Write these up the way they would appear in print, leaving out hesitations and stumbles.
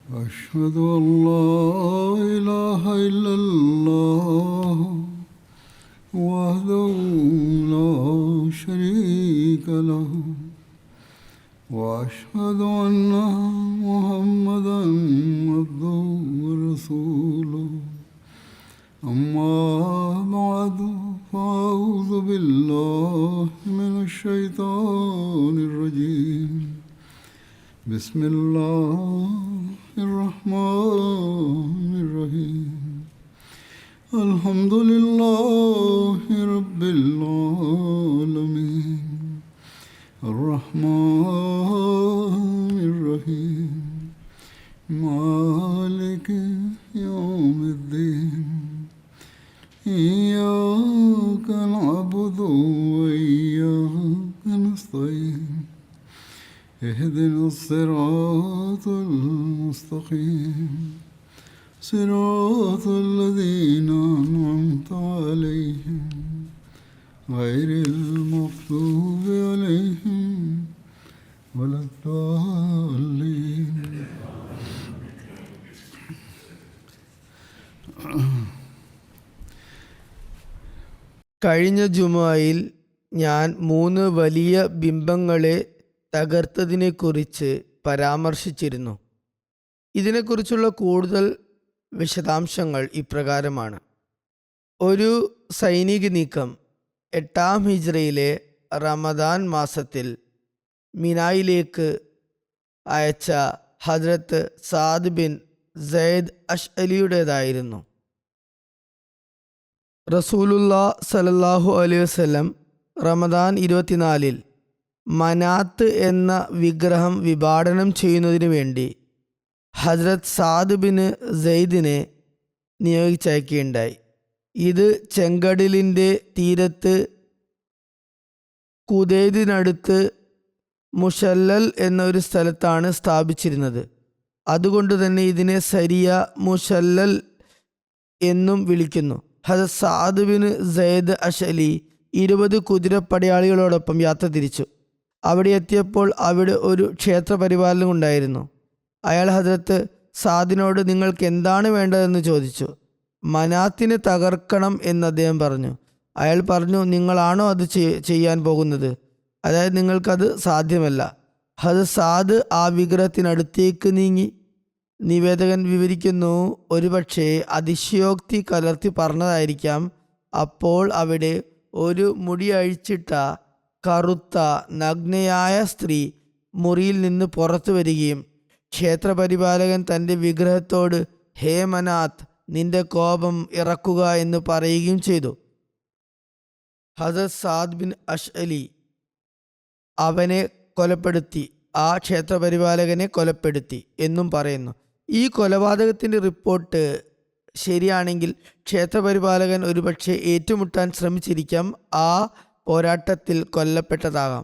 أشهد أن لا إله إلا الله وحده لا شريك له وأشهد أن محمدا عبده ورسوله أما بعد فأعوذ بالله من الشيطان الرجيم بسم الله الرحمن الرحيم الحمد لله رب العالمين الرحمن الرحيم مالك يوم الدين إياك نعبد وإياك نستعين اهدنا الصراط المستقيم صراط الذين أنعمت عليهم غير المغضوب عليهم ولا الضالين. കഴിഞ്ഞ ജുമുഅയിൽ ഞാൻ 3 വലിയ ബിംബങ്ങളെ തകർത്തതിനെക്കുറിച്ച് പരാമർശിച്ചിരുന്നു. ഇതിനെക്കുറിച്ചുള്ള കൂടുതൽ വിശദാംശങ്ങൾ ഇപ്രകാരമാണ്. ഒരു സൈനിക നീക്കം 8-ാം ഹിജ്റയിലെ റമദാൻ മാസത്തിൽ മിനായിലേക്ക് അയച്ച ഹദ്രത്ത് സാദ് ബിൻ സയ്ദ് അഷ്അലിയുടേതായിരുന്നു. റസൂലുള്ളാഹി സ്വല്ലല്ലാഹു അലൈഹി വസല്ലം റമദാൻ 24-ൽ മനാത്ത് എന്ന വിഗ്രഹം വിഭാടനം ചെയ്യുന്നതിന് വേണ്ടി ഹസ്രത്ത് സാദ് ബിൻ സയ്ദിനെ നിയോഗിച്ചയക്കുകയുണ്ടായി. ഇത് ചെങ്കടലിൻ്റെ തീരത്ത് കുദൈദിനടുത്ത് മുഷല്ലൽ എന്നൊരു സ്ഥലത്താണ് സ്ഥാപിച്ചിരുന്നത്. അതുകൊണ്ട് തന്നെ ഇതിനെ സരിയ മുഷല്ലൽ എന്നും വിളിക്കുന്നു. ഹസ്രത്ത് സാദ് ബിൻ സയ്ദ് അഷ്അലി 20 കുതിരപ്പടയാളികളോടൊപ്പം യാത്ര തിരിച്ചു. അവിടെ എത്തിയപ്പോൾ അവിടെ ഒരു ക്ഷേത്രപരിപാലനം ഉണ്ടായിരുന്നു. അയാൾ ഹദ്രത്ത് സാദിനോട് നിങ്ങൾക്ക് എന്താണ് വേണ്ടതെന്ന് ചോദിച്ചു. മനാത്തിനെ തകർക്കണം എന്ന് അദ്ദേഹം പറഞ്ഞു. അയാൾ പറഞ്ഞു, നിങ്ങളാണോ അത് ചെയ്യാൻ പോകുന്നത്? അതായത് നിങ്ങൾക്കത് സാധ്യമല്ല. ഹദ്രത്ത് സാദ് ആ വിഗ്രഹത്തിനടുത്തേക്ക് നീങ്ങി. നിവേദകൻ വിവരിക്കുന്നു, ഒരുപക്ഷെ അതിശയോക്തി കലർത്തി പറഞ്ഞതായിരിക്കാം. അപ്പോൾ അവിടെ ഒരു മുടി അഴിച്ചിട്ട കറുത്ത നഗ്നയായ സ്ത്രീ മുറിയിൽ നിന്ന് പുറത്തു വരികയും ക്ഷേത്രപരിപാലകൻ തൻ്റെ വിഗ്രഹത്തോട് ഹേ മനാത്ത്, നിന്റെ കോപം ഇറക്കുക എന്ന് പറയുകയും ചെയ്തു. ഹസ്രത്ത് സാദ് ബിൻ അഷ്അലി അവനെ കൊലപ്പെടുത്തി, ആ ക്ഷേത്രപരിപാലകനെ കൊലപ്പെടുത്തി എന്നും പറയുന്നു. ഈ കൊലപാതകത്തിൻ്റെ റിപ്പോർട്ട് ശരിയാണെങ്കിൽ ക്ഷേത്രപരിപാലകൻ ഒരുപക്ഷെ ഏറ്റുമുട്ടാൻ ശ്രമിച്ചിരിക്കാം. ആ പോരാട്ടത്തിൽ കൊല്ലപ്പെട്ടതാകാം.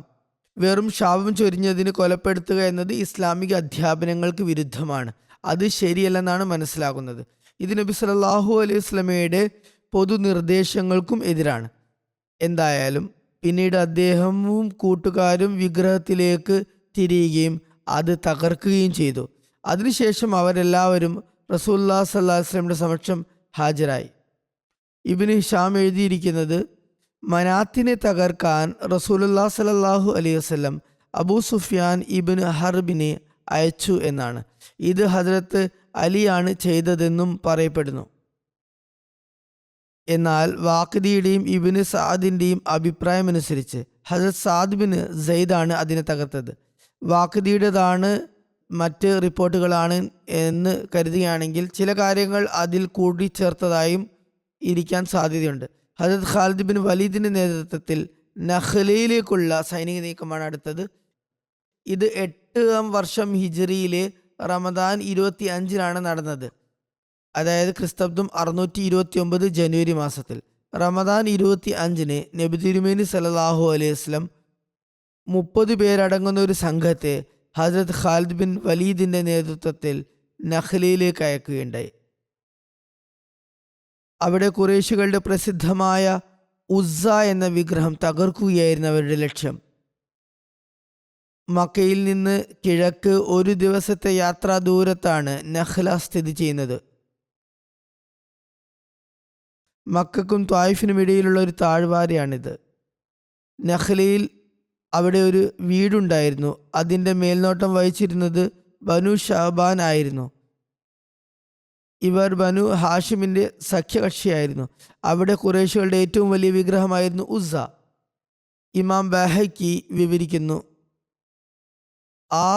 വെറും ശാപം ചൊരിഞ്ഞതിന് കൊലപ്പെടുത്തുക എന്നത് ഇസ്ലാമിക അധ്യാപനങ്ങൾക്ക് വിരുദ്ധമാണ്. അത് ശരിയല്ലെന്നാണ് മനസ്സിലാകുന്നത്. ഇത് നബി സല്ലല്ലാഹു അലൈഹി വസല്ലമയുടെ പൊതുനിർദ്ദേശങ്ങൾക്കും എതിരാണ്. എന്തായാലും പിന്നീട് അദ്ദേഹവും കൂട്ടുകാരും വിഗ്രഹത്തിലേക്ക് തിരിയുകയും അത് തകർക്കുകയും ചെയ്തു. അതിനുശേഷം അവരെല്ലാവരും റസൂലുള്ളാഹി സ്വല്ലല്ലാഹു അലൈഹി വസല്ലമയുടെ സമക്ഷം ഹാജരായി. ഇബ്നു ഹിഷാം എഴുതിയിരിക്കുന്നത്, മനാത്തിനെ തകർക്കാൻ റസൂലുള്ളാഹി സ്വല്ലല്ലാഹു അലൈഹി വസല്ലം അബൂ സുഫിയാൻ ഇബ്നു ഹർബിനെ അയച്ചു എന്നാണ്. ഇത് ഹദ്രത്ത് അലിയാണ് ചെയ്തതെന്നും പറയപ്പെടുന്നു. എന്നാൽ വാഖിദിയുടെയും ഇബ്നു സഅദിൻ്റെയും അഭിപ്രായമനുസരിച്ച് ഹദ്രത്ത് സാദ് ബിൻ സയ്ദാണ് അതിനെ തകർത്തത്. വാഖിദിയുടേതാണ് മറ്റ് റിപ്പോർട്ടുകളാണ് എന്ന് കരുതുകയാണെങ്കിൽ ചില കാര്യങ്ങൾ അതിൽ കൂടിച്ചേർത്തതായും ഇരിക്കാൻ സാധ്യതയുണ്ട്. ഹദ്രത്ത് ഖാലിദ് ബിൻ വലീദിൻ്റെ നേതൃത്വത്തിൽ നഖ്ലയിലേക്കുള്ള സൈനിക നീക്കമാണ് അടുത്തത്. ഇത് 8-ാം വർഷം ഹിജ്റിയിലെ റമദാൻ 25-നാണ് നടന്നത്. അതായത് ക്രിസ്തബ്ദം 629 ജനുവരി മാസത്തിൽ. റമദാൻ 25-ന് നബി തിരുമേനി സല്ലല്ലാഹു അലൈഹി വസല്ലം 30 പേരടങ്ങുന്ന ഒരു സംഘത്തെ ഹസ്രത്ത് ഖാലിദ് ബിൻ വലീദിൻ്റെ നേതൃത്വത്തിൽ നഖ്ലയിലേക്ക് അയക്കുകയുണ്ടായി. അവിടെ ഖുറൈശികളുടെ പ്രസിദ്ധമായ ഉസ്സ എന്ന വിഗ്രഹം തകർക്കുകയായിരുന്നു അവരുടെ ലക്ഷ്യം. മക്കയിൽ നിന്ന് കിഴക്ക് ഒരു ദിവസത്തെ യാത്രാ ദൂരത്താണ് നഖ്ല സ്ഥിതി ചെയ്യുന്നത്. മക്കക്കും ത്വായിഫിനും ഇടയിലുള്ള ഒരു താഴ്വാരയാണിത്. നഖ്ലയിൽ അവിടെ ഒരു വീടുണ്ടായിരുന്നു. അതിൻ്റെ മേൽനോട്ടം വഹിച്ചിരുന്നത് ബനു ഷാബാൻ ആയിരുന്നു. ഇവർ ബനു ഹാഷിമിൻ്റെ സഖ്യകക്ഷിയായിരുന്നു. അവിടെ ഖുറൈശികളുടെ ഏറ്റവും വലിയ വിഗ്രഹമായിരുന്നു ഉസ്സ. ഇമാം ബഹക്കി വിവരിക്കുന്നു, ആ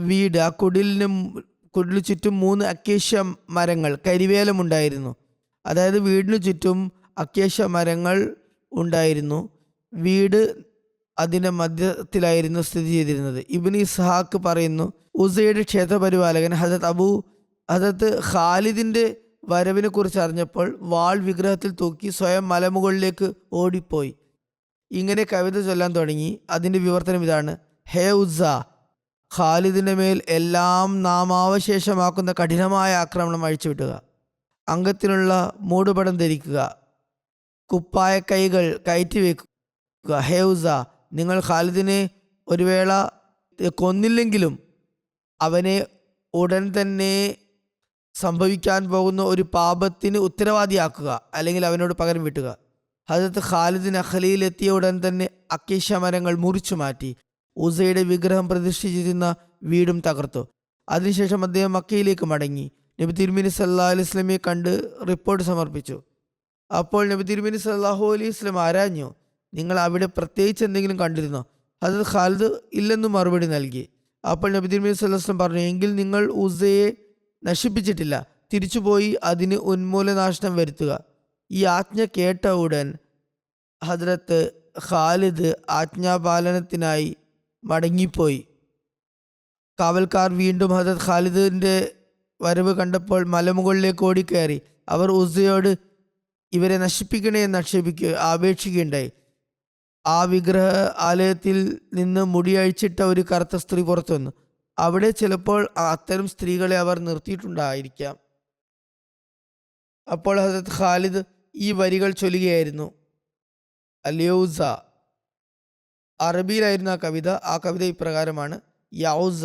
വീട്, ആ കുടിലിന് ചുറ്റും 3 അക്കേഷ്യ മരങ്ങൾ, കരിവേലമുണ്ടായിരുന്നു. അതായത് വീടിനു ചുറ്റും അക്കേഷ്യ മരങ്ങൾ ഉണ്ടായിരുന്നു. വീട് അതിൻ്റെ മധ്യത്തിലായിരുന്നു സ്ഥിതി ചെയ്തിരുന്നത്. ഇബ്നു ഇസ്ഹാഖ് പറയുന്നു, ഉസയുടെ ക്ഷേത്രപരിപാലകൻ ഹദരത്ത് ഖാലിദിൻ്റെ വരവിനെ കുറിച്ച് അറിഞ്ഞപ്പോൾ വാൾ വിഗ്രഹത്തിൽ തൂക്കി സ്വയം മലമുകളിലേക്ക് ഓടിപ്പോയി. ഇങ്ങനെ കവിത ചൊല്ലാൻ തുടങ്ങി. അതിൻ്റെ വിവർത്തനം ഇതാണ്: ഹേ ഉസ്സ, ഖാലിദിൻ്റെ മേൽ എല്ലാം നാമാവശേഷമാക്കുന്ന കഠിനമായ ആക്രമണം അഴിച്ചുവിട്ടുക. അംഗത്തിനുള്ള മൂടുപടം ധരിക്കുക. കുപ്പായ കൈകൾ കയറ്റിവെക്കുക. ഹേ ഉസ്സ, നിങ്ങൾ ഖാലിദിനെ ഒരു വേള കൊന്നില്ലെങ്കിലും അവനെ ഉടൻ തന്നെ സംഭവിക്കാൻ പോകുന്ന ഒരു പാപത്തിന് ഉത്തരവാദിയാക്കുക, അല്ലെങ്കിൽ അവനോട് പകരം വീട്ടുക. ഹദരത്ത് ഖാലിദ് നഖ്ലയിൽ എത്തിയ ഉടൻ തന്നെ അക്കേഷ്യ മരങ്ങൾ മുറിച്ചു മാറ്റി. ഉസയുടെ വിഗ്രഹം പ്രതിഷ്ഠിച്ചിരുന്ന വീടും തകർത്തു. അതിനുശേഷം അദ്ദേഹം മക്കയിലേക്ക് മടങ്ങി നബി തിരുമേനി സല്ലല്ലാഹു അലൈഹി വസല്ലമയെ കണ്ട് റിപ്പോർട്ട് സമർപ്പിച്ചു. അപ്പോൾ നബി തിരുമേനി സല്ലല്ലാഹു അലൈഹി വസല്ലം ആരാഞ്ഞു, നിങ്ങൾ അവിടെ പ്രത്യേകിച്ച് എന്തെങ്കിലും കണ്ടിരുന്നോ? ഹദരത്ത് ഖാലിദ് ഇല്ലെന്ന് മറുപടി നൽകി. അപ്പോൾ നബി തിരുമേനി സല്ലല്ലാഹു അലൈഹി വസല്ലം പറഞ്ഞു, എങ്കിൽ നിങ്ങൾ ഉസയെ നശിപ്പിച്ചിട്ടില്ല, തിരിച്ചുപോയി അതിന് ഉന്മൂലനാശനം വരുത്തുക. ഈ ആജ്ഞ കേട്ട ഉടൻ ഹദ്രത്ത് ഖാലിദ് ആജ്ഞാപാലനത്തിനായി മടങ്ങിപ്പോയി. കാവൽക്കാർ വീണ്ടും ഹദ്രത്ത് ഖാലിദിൻ്റെ വരവ് കണ്ടപ്പോൾ മലമുകളിലേക്ക് ഓടിക്കയറി. അവർ ഉസയോട് ഇവരെ നശിപ്പിക്കണേ എന്ന് അപേക്ഷിക്കുകയുണ്ടായി. ആ വിഗ്രഹ ആലയത്തിൽ നിന്ന് മുടിയഴിച്ചിട്ട ഒരു കറുത്ത സ്ത്രീ പുറത്തു വന്നു. അവിടെ ചിലപ്പോൾ അത്തരം സ്ത്രീകളെ അവർ നിർത്തിയിട്ടുണ്ടായിരിക്കാം. അപ്പോൾ ഹദരത്ത് ഖാലിദ് ഈ വരികൾ ചൊല്ലുകയായിരുന്നു: അല്യൗസ. അറബിയിലായിരുന്നു ആ കവിത. ആ കവിത ഇപ്രകാരമാണ്: യൗസ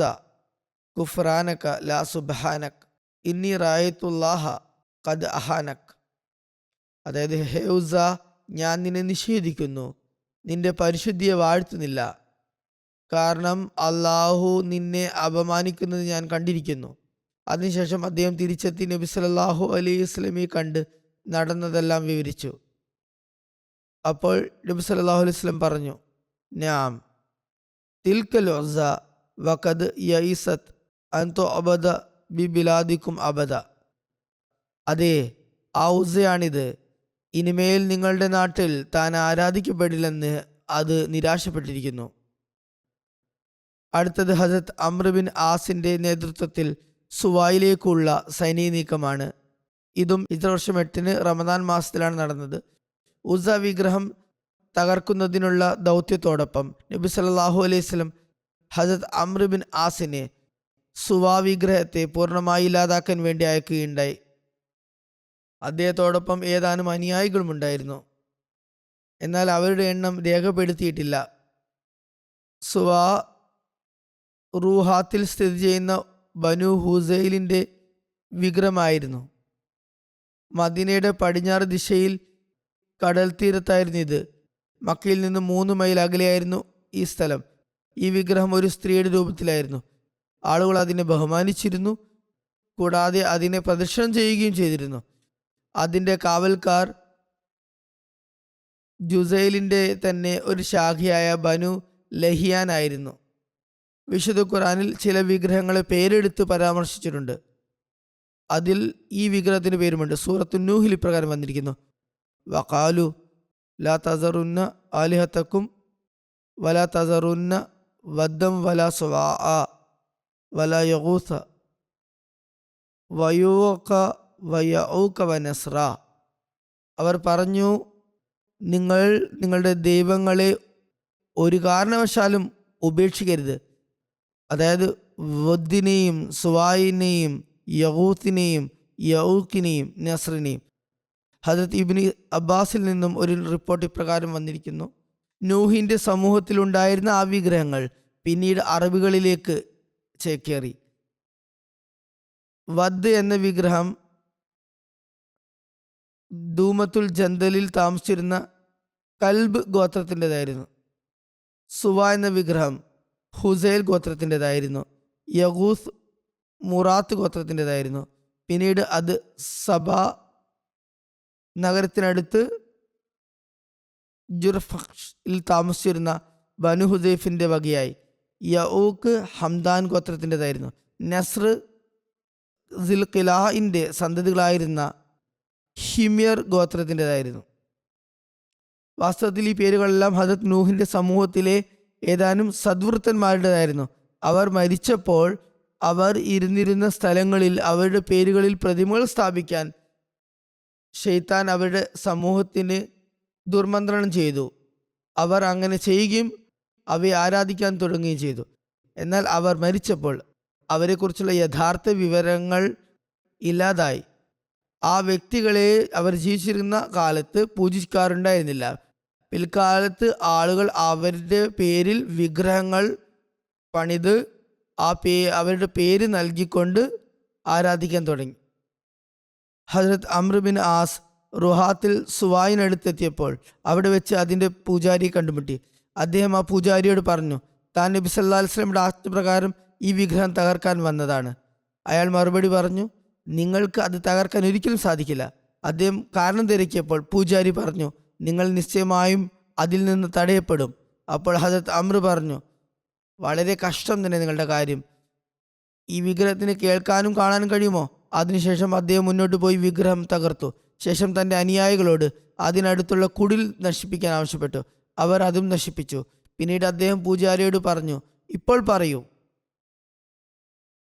കുഫ്രാനക ലാ സുബ്ഹാനക് ഇന്നി റായത്തുല്ലാഹ ഖദ് അഹാനക്. അതായത്, ഹൗസ, ഞാൻ നിന്നെ നിഷേധിക്കുന്നു, നിന്റെ പരിശുദ്ധിയെ വാഴ്ത്തുന്നില്ല, കാരണം അള്ളാഹു നിന്നെ അപമാനിക്കുന്നത് ഞാൻ കണ്ടിരിക്കുന്നു. അതിനുശേഷം അദ്ദേഹം തിരിച്ചെത്തി നബി സല്ലല്ലാഹു അലൈഹി വസല്ലമയെ കണ്ട് നടന്നതെല്ലാം വിവരിച്ചു. അപ്പോൾ നബി സല്ലല്ലാഹു അലൈഹി വസല്ലം പറഞ്ഞു, നാം തിൽക്കൽ ഉസ്സ വഖദ് യഇസത് അൻ തുഅബദ ബി ബിലാദിക്കും അബദ. അതെ, ആ ഉസ്സയാണിത്. ഇനിമേൽ നിങ്ങളുടെ നാട്ടിൽ താൻ ആരാധിക്കപ്പെടില്ലെന്ന് അത് നിരാശപ്പെട്ടിരിക്കുന്നു. അടുത്തത് ഹസരത്ത് അംർ ബിൻ ആസിന്റെ നേതൃത്വത്തിൽ സുവായിലേക്കുള്ള സൈനിക നീക്കമാണ്. ഇതും ഇത്ര വർഷം 8 റമദാൻ മാസത്തിലാണ് നടന്നത്. ഉസ്സ വിഗ്രഹം തകർക്കുന്നതിനുള്ള ദൗത്യത്തോടൊപ്പം നബി സല്ലല്ലാഹു അലൈഹി വസല്ലം ഹസരത്ത് അംർ ബിൻ ആസിനെ സുവാ വിഗ്രഹത്തെ പൂർണ്ണമായി ഇല്ലാതാക്കാൻ വേണ്ടി അയക്കുകയുണ്ടായി. അദ്ദേഹത്തോടൊപ്പം ഏതാനും അനുയായികളുമുണ്ടായിരുന്നു. എന്നാൽ അവരുടെ എണ്ണം രേഖപ്പെടുത്തിയിട്ടില്ല. സുവാ റൂഹാത്തിൽ സ്ഥിതി ചെയ്യുന്ന ബനു ഹുസൈലിൻ്റെ വിഗ്രഹമായിരുന്നു. മദീനയുടെ പടിഞ്ഞാറ് ദിശയിൽ കടൽ തീരത്തായിരുന്നു ഇത്. മക്കയിൽ നിന്ന് 3 മൈൽ അകലെയായിരുന്നു ഈ സ്ഥലം. ഈ വിഗ്രഹം ഒരു സ്ത്രീയുടെ രൂപത്തിലായിരുന്നു. ആളുകൾ അതിനെ ബഹുമാനിച്ചിരുന്നു, കൂടാതെ അതിനെ പ്രദക്ഷിണം ചെയ്യുകയും ചെയ്തിരുന്നു. അതിൻ്റെ കാവൽക്കാർ ജുസൈലിൻ്റെ തന്നെ ഒരു ശാഖയായ ബനു ലഹിയാൻ ആയിരുന്നു. വിശുദ്ധ ഖുർആനിൽ ചില വിഗ്രഹങ്ങളെ പേരെടുത്ത് പരാമർശിച്ചിട്ടുണ്ട്. അതിൽ ഈ വിഗ്രഹത്തിന് പേരുമുണ്ട്. സൂറത്തു നൂഹിൽ ഇപ്രകാരം വന്നിരിക്കുന്നു: വഖാലു ലാ തസറുന്ന ആലിഹത്തക്കും വലാ തസറുന്ന വദ്ദം വലാ സുവാഅ വലാ യഗൂസ വയൂഖ വയഊഖ വനസ്ര. അവർ പറഞ്ഞു, നിങ്ങൾ നിങ്ങളുടെ ദൈവങ്ങളെ ഒരു കാരണവശാലും ഉപേക്ഷിക്കരുത്. അതായത് വദ്ദിനെയും സുവായിനെയും യഗൂത്തിനെയും യഊഖിനെയും നസ്രിനെയും. ഹദരത്ത് ഇബ്നു അബ്ബാസിൽ നിന്നും ഒരു റിപ്പോർട്ട് ഇപ്രകാരം വന്നിരിക്കുന്നു: നൂഹിൻ്റെ സമൂഹത്തിലുണ്ടായിരുന്ന ആ വിഗ്രഹങ്ങൾ പിന്നീട് അറബികളിലേക്ക് ചേക്കേറി. വദ് എന്ന വിഗ്രഹം ധൂമത്തുൽ ജന്തലിൽ താമസിച്ചിരുന്ന കൽബ് ഗോത്രത്തിൻ്റെതായിരുന്നു. സുവ എന്ന വിഗ്രഹം ഹുസൈൽ ഗോത്രത്തിൻ്റെതായിരുന്നു. യഗൂസ് മുറാത്ത് ഗോത്രത്തിൻ്റെതായിരുന്നു. പിന്നീട് അത് സബ നഗരത്തിനടുത്ത് ജുർഫിൽ താമസിച്ചിരുന്ന ബനു ഹുദൈഫിൻ്റെ വകയായി. യഊക്ക് ഹംദാൻ ഗോത്രത്തിൻ്റെതായിരുന്നു. നസ്ർ സിൽഖിലാഹിൻ്റെ സന്തതികളായിരുന്ന ഹിമ്യർ ഗോത്രത്തിൻ്റെതായിരുന്നു. വാസ്തവത്തിൽ ഈ പേരുകളെല്ലാം ഹദരത്ത് നൂഹിൻ്റെ സമൂഹത്തിലെ ഏതാനും സദ്വൃത്തന്മാരുടേതായിരുന്നു. അവർ മരിച്ചപ്പോൾ അവർ ഇരുന്നിരുന്ന സ്ഥലങ്ങളിൽ അവരുടെ പേരുകളിൽ പ്രതിമകൾ സ്ഥാപിക്കാൻ ശൈത്താൻ അവരുടെ സമൂഹത്തിന് ദുർമന്ത്രണം ചെയ്തു. അവർ അങ്ങനെ ചെയ്യുകയും അവയെ ആരാധിക്കാൻ തുടങ്ങുകയും ചെയ്തു. എന്നാൽ അവർ മരിച്ചപ്പോൾ അവരെക്കുറിച്ചുള്ള യഥാർത്ഥ വിവരങ്ങൾ ഇല്ലാതായി. ആ വ്യക്തികളെ അവർ ജീവിച്ചിരുന്ന കാലത്ത് പൂജിക്കാറുണ്ടായിരുന്നില്ല. പിൽക്കാലത്ത് ആളുകൾ അവരുടെ പേരിൽ വിഗ്രഹങ്ങൾ പണിത് അവരുടെ പേര് നൽകിക്കൊണ്ട് ആരാധിക്കാൻ തുടങ്ങി. ഹസ്രത്ത് അംർ ബിൻ ആസ് റുഹാത്തിൽ സുവായിനടുത്തെത്തിയപ്പോൾ അവിടെ വെച്ച് അതിൻ്റെ പൂജാരിയെ കണ്ടുമുട്ടി. അദ്ദേഹം ആ പൂജാരിയോട് പറഞ്ഞു, താൻ നബി സല്ലല്ലാഹു അലൈഹി വസല്ലമയുടെ ആജ്ഞപ്രകാരം ഈ വിഗ്രഹം തകർക്കാൻ വന്നതാണ്. അയാൾ മറുപടി പറഞ്ഞു, നിങ്ങൾക്ക് അത് തകർക്കാൻ ഒരിക്കലും സാധിക്കില്ല. അദ്ദേഹം കാരണം തിരക്കിയപ്പോൾ പൂജാരി പറഞ്ഞു, നിങ്ങൾ നിശ്ചയമായും അതിൽ നിന്ന് തടയപ്പെടും. അപ്പോൾ ഹദരത്ത് അംർ പറഞ്ഞു, വളരെ കഷ്ടം തന്നെ നിങ്ങളുടെ കാര്യം. ഈ വിഗ്രഹത്തിന് കേൾക്കാനും കാണാനും കഴിയുമോ? അതിനുശേഷം അദ്ദേഹം മുന്നോട്ട് പോയി വിഗ്രഹം തകർത്തു. ശേഷം തൻ്റെ അനുയായികളോട് അതിനടുത്തുള്ള കുടിൽ നശിപ്പിക്കാൻ ആവശ്യപ്പെട്ടു. അവർ അതും നശിപ്പിച്ചു. പിന്നീട് അദ്ദേഹം പൂജാരിയോട് പറഞ്ഞു, ഇപ്പോൾ പറയൂ,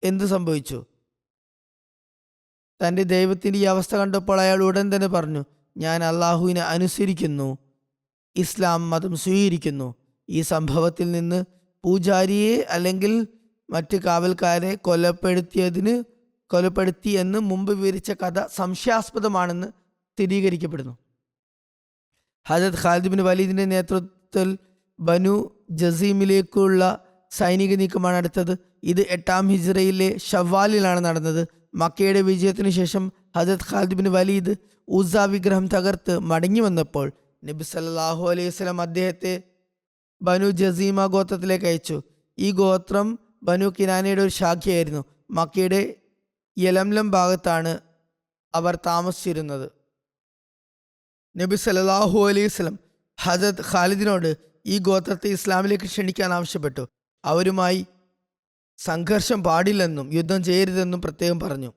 എന്ത് സംഭവിച്ചു? തൻ്റെ ദൈവത്തിൻ്റെ ഈ അവസ്ഥ കണ്ടപ്പോൾ അയാൾ ഉടൻ തന്നെ പറഞ്ഞു, ഞാൻ അള്ളാഹുവിനെ അനുസരിക്കുന്നു, ഇസ്ലാം മതം സ്വീകരിക്കുന്നു. ഈ സംഭവത്തിൽ നിന്ന് പൂജാരിയെ അല്ലെങ്കിൽ മറ്റ് കാവൽക്കാരെ കൊലപ്പെടുത്തി എന്ന് മുമ്പ് വിവരിച്ച കഥ സംശയാസ്പദമാണെന്ന് സ്ഥിരീകരിക്കപ്പെടുന്നു. ഹജരത്ത് ഖാലിദ് ബിൻ വലീദിന്റെ നേതൃത്വത്തിൽ ബനു ജസീമിലേക്കുള്ള സൈനിക നീക്കമാണ് അടുത്തത്. ഇത് 8-ാം ഹിജ്റയിലെ ഷവ്വാലിലാണ് നടന്നത്. മക്കയുടെ വിജയത്തിനു ശേഷം ഹജരത്ത് ഖാലിദ് ബിൻ വലീദ് ഉസ്സ വിഗ്രഹം തകർത്ത് മടങ്ങി വന്നപ്പോൾ നബി സല്ലല്ലാഹു അലൈഹി വസല്ലം അദ്ദേഹത്തെ ബനു ജസീമ ഗോത്രത്തിലേക്ക് അയച്ചു. ഈ ഗോത്രം ബനു കിനാനയുടെ ഒരു ശാഖയായിരുന്നു. മക്കയുടെ യലംലം ഭാഗത്താണ് അവർ താമസിച്ചിരുന്നത്. നബി സല്ലല്ലാഹു അലൈഹി വസല്ലം ഹജരത്ത് ഖാലിദിനോട് ഈ ഗോത്രത്തെ ഇസ്ലാമിലേക്ക് ക്ഷണിക്കാൻ ആവശ്യപ്പെട്ടു. അവരുമായി സംഘർഷം പാടില്ലെന്നും യുദ്ധം ചെയ്യരുതെന്നും പ്രത്യേകം പറഞ്ഞു.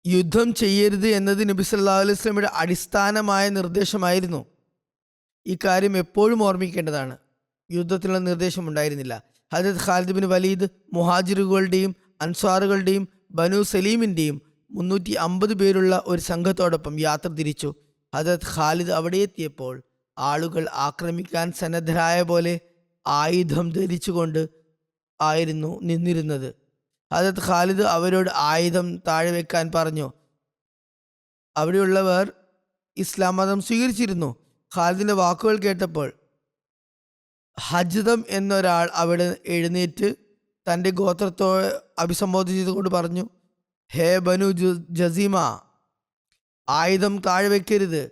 യുദ്ധം ചെയ്യരുത് എന്നത് നബി സല്ലല്ലാഹു അലൈഹി വസല്ലമയുടെ അടിസ്ഥാനമായ നിർദ്ദേശമായിരുന്നു. ഇക്കാര്യം എപ്പോഴും ഓർമ്മിക്കേണ്ടതാണ്. യുദ്ധത്തിനുള്ള നിർദ്ദേശം ഉണ്ടായിരുന്നില്ല. ഹജരത്ത് ഖാലിദ് ബിൻ വലീദ് മുഹാജിറുകളുടെയും അൻസ്വാറുകളുടെയും ബനു സലീമിൻ്റെയും 350 പേരുള്ള ഒരു സംഘത്തോടൊപ്പം യാത്ര തിരിച്ചു. ഹജരത്ത് ഖാലിദ് അവിടെ എത്തിയപ്പോൾ ആളുകൾ ആക്രമിക്കാൻ സന്നദ്ധരായ പോലെ ആയുധം ധരിച്ചുകൊണ്ട് ആയിരുന്നു നിന്നിരുന്നത്. ഹജരത്ത് ഖാലിദ് അവരോട് ആയുധം താഴെ വെക്കാൻ പറഞ്ഞു. അവിടെയുള്ളവർ ഇസ്ലാം മതം സ്വീകരിച്ചിരുന്നു. ഖാലിദിന്റെ വാക്കുകൾ കേട്ടപ്പോൾ ഹജ്ദം എന്നൊരാൾ അവിടെ എഴുന്നേറ്റ് തൻ്റെ ഗോത്രത്തോട് അഭിസംബോധന ചെയ്തുകൊണ്ട് പറഞ്ഞു, ഹേ ബനു ജസീമ, ആയുധം താഴെ വയ്ക്കരുത്.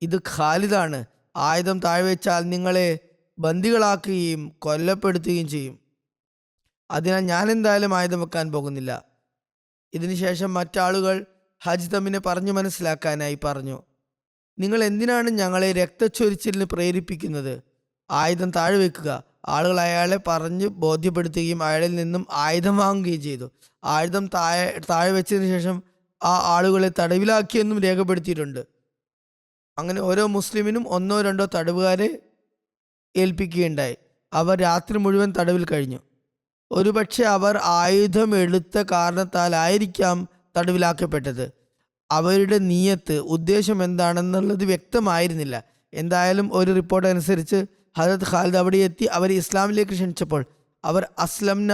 ഇത് ഖാലിദാണ്. ആയുധം താഴെ വെച്ചാൽ നിങ്ങളെ ബന്ദികളാക്കുകയും കൊല്ലപ്പെടുത്തുകയും ചെയ്യും. അതിനാൽ ഞാൻ എന്തായാലും ആയുധം വെക്കാൻ പോകുന്നില്ല. ഇതിനുശേഷം മറ്റാളുകൾ ഹജ്ദമിനെ പറഞ്ഞു മനസ്സിലാക്കാനായി പറഞ്ഞു, നിങ്ങൾ എന്തിനാണ് ഞങ്ങളെ രക്തച്ചൊരിച്ചിലിന് പ്രേരിപ്പിക്കുന്നത്? ആയുധം താഴെ വെക്കുക. ആളുകൾ അയാളെ പറഞ്ഞ് ബോധ്യപ്പെടുത്തുകയും അയാളിൽ നിന്നും ആയുധം വാങ്ങുകയും ചെയ്തു. ആയുധം താഴെ വെച്ചതിന് ശേഷം ആ ആളുകളെ തടവിലാക്കിയെന്നും രേഖപ്പെടുത്തിയിട്ടുണ്ട്. അങ്ങനെ ഓരോ മുസ്ലിമിനും 1-2 തടവുകാരെ ഏൽപ്പിക്കുകയുണ്ടായി. അവർ രാത്രി മുഴുവൻ തടവിൽ കഴിഞ്ഞു. ഒരുപക്ഷെ അവർ ആയുധം എടുത്ത കാരണത്താലായിരിക്കാം തടവിലാക്കപ്പെട്ടത്. അവരുടെ നീയത്ത്, ഉദ്ദേശം എന്താണെന്നുള്ളത് വ്യക്തമായിരുന്നില്ല. എന്തായാലും ഒരു റിപ്പോർട്ട് അനുസരിച്ച് ഹജരത്ത് ഖാലിദ് അവിടെ എത്തി അവരെ ഇസ്ലാമിലേക്ക് ക്ഷണിച്ചപ്പോൾ അവർ അസ്ലംന,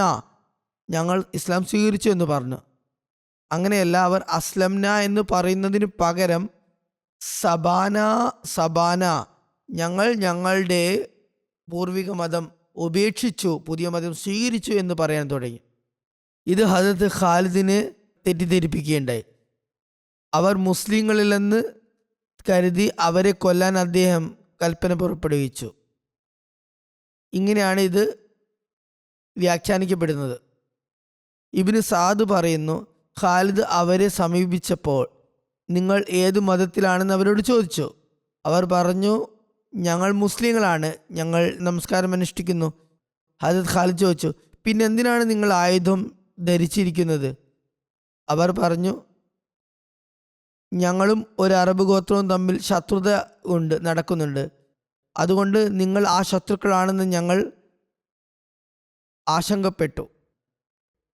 ഞങ്ങൾ ഇസ്ലാം സ്വീകരിച്ചു എന്ന് പറഞ്ഞു. അങ്ങനെയല്ല, അവർ അസ്ലംന എന്ന് പറയുന്നതിന് പകരം സബാന, ഞങ്ങൾ ഞങ്ങളുടെ പൂർവിക മതം ഉപേക്ഷിച്ചു, പുതിയ മതം സ്വീകരിച്ചു എന്ന് പറയാൻ തുടങ്ങി. ഇത് ഹദരത്ത് ഖാലിദിനെ തെറ്റിദ്ധരിപ്പിക്കുകയുണ്ടായി. അവർ മുസ്ലിങ്ങളിലെന്ന് കരുതി അവരെ കൊല്ലാൻ അദ്ദേഹം കൽപ്പന പുറപ്പെടുവിച്ചു. ഇങ്ങനെയാണ് ഇത് വ്യാഖ്യാനിക്കപ്പെടുന്നത്. ഇബ്നു സാദ് പറയുന്നു, ഖാലിദ് അവരെ സമീപിച്ചപ്പോൾ നിങ്ങൾ ഏതു മതത്തിലാണെന്ന് അവരോട് ചോദിച്ചു. അവർ പറഞ്ഞു, ഞങ്ങൾ മുസ്ലിങ്ങളാണ്, ഞങ്ങൾ നമസ്കാരം അനുഷ്ഠിക്കുന്നു. ഹദരത്ത് ഖാലിദ് ചോദിച്ചു, പിന്നെ എന്തിനാണ് നിങ്ങൾ ആയുധം ധരിച്ചിരിക്കുന്നത്? അവർ പറഞ്ഞു, ഞങ്ങളും ഒരു അറബ് ഗോത്രവും തമ്മിൽ ശത്രുത നടക്കുന്നുണ്ട്, അതുകൊണ്ട് നിങ്ങൾ ആ ശത്രുക്കളാണെന്ന് ഞങ്ങൾ ആശങ്കപ്പെട്ടു.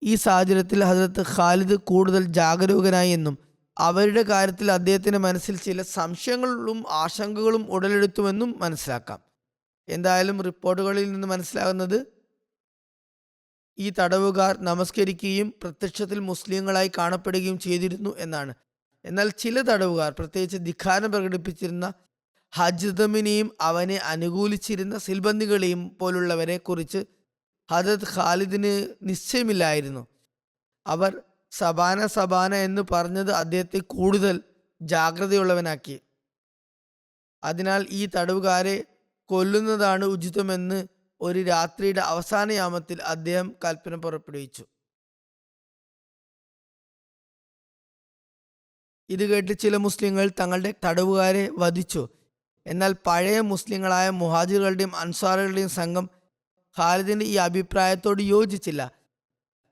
ഈ സാഹചര്യത്തിൽ ഹദരത്ത് ഖാലിദ് കൂടുതൽ ജാഗരൂകനായി എന്നും അവരുടെ കാര്യത്തിൽ അദ്ദേഹത്തിൻ്റെ മനസ്സിൽ ചില സംശയങ്ങളും ആശങ്കകളും ഉടലെടുത്തുവെന്നും മനസ്സിലാക്കാം. എന്തായാലും റിപ്പോർട്ടുകളിൽ നിന്ന് മനസ്സിലാകുന്നത് ഈ തടവുകാർ നമസ്കരിക്കുകയും പ്രത്യക്ഷത്തിൽ മുസ്ലിങ്ങളായി കാണപ്പെടുകയും ചെയ്തിരുന്നു എന്നാണ്. എന്നാൽ ചില തടവുകാർ, പ്രത്യേകിച്ച് ധിക്കാരം പ്രകടിപ്പിച്ചിരുന്ന ഹജ്ദമിനെയും അവനെ അനുകൂലിച്ചിരുന്ന സിൽബന്ദികളെയും പോലുള്ളവരെ കുറിച്ച് ഹദരത്ത് ഖാലിദിന് നിശ്ചയമില്ലായിരുന്നു. അവർ സബാന എന്ന് പറഞ്ഞത് അദ്ദേഹത്തെ കൂടുതൽ ജാഗ്രതയുള്ളവനാക്കി. അതിനാൽ ഈ തടവുകാരെ കൊല്ലുന്നതാണ് ഉചിതമെന്ന് ഒരു രാത്രിയുടെ അവസാന യാമത്തിൽ അദ്ദേഹം കൽപ്പന പുറപ്പെടുവിച്ചു. ഇത് കേട്ട് ചില മുസ്ലിങ്ങൾ തങ്ങളുടെ തടവുകാരെ വധിച്ചു. എന്നാൽ പഴയ മുസ്ലിങ്ങളായ മുഹാജിറുകളുടെയും അൻസാറുകളുടെയും സംഘം ഖാലിദിന്റെ ഈ അഭിപ്രായത്തോട് യോജിച്ചില്ല.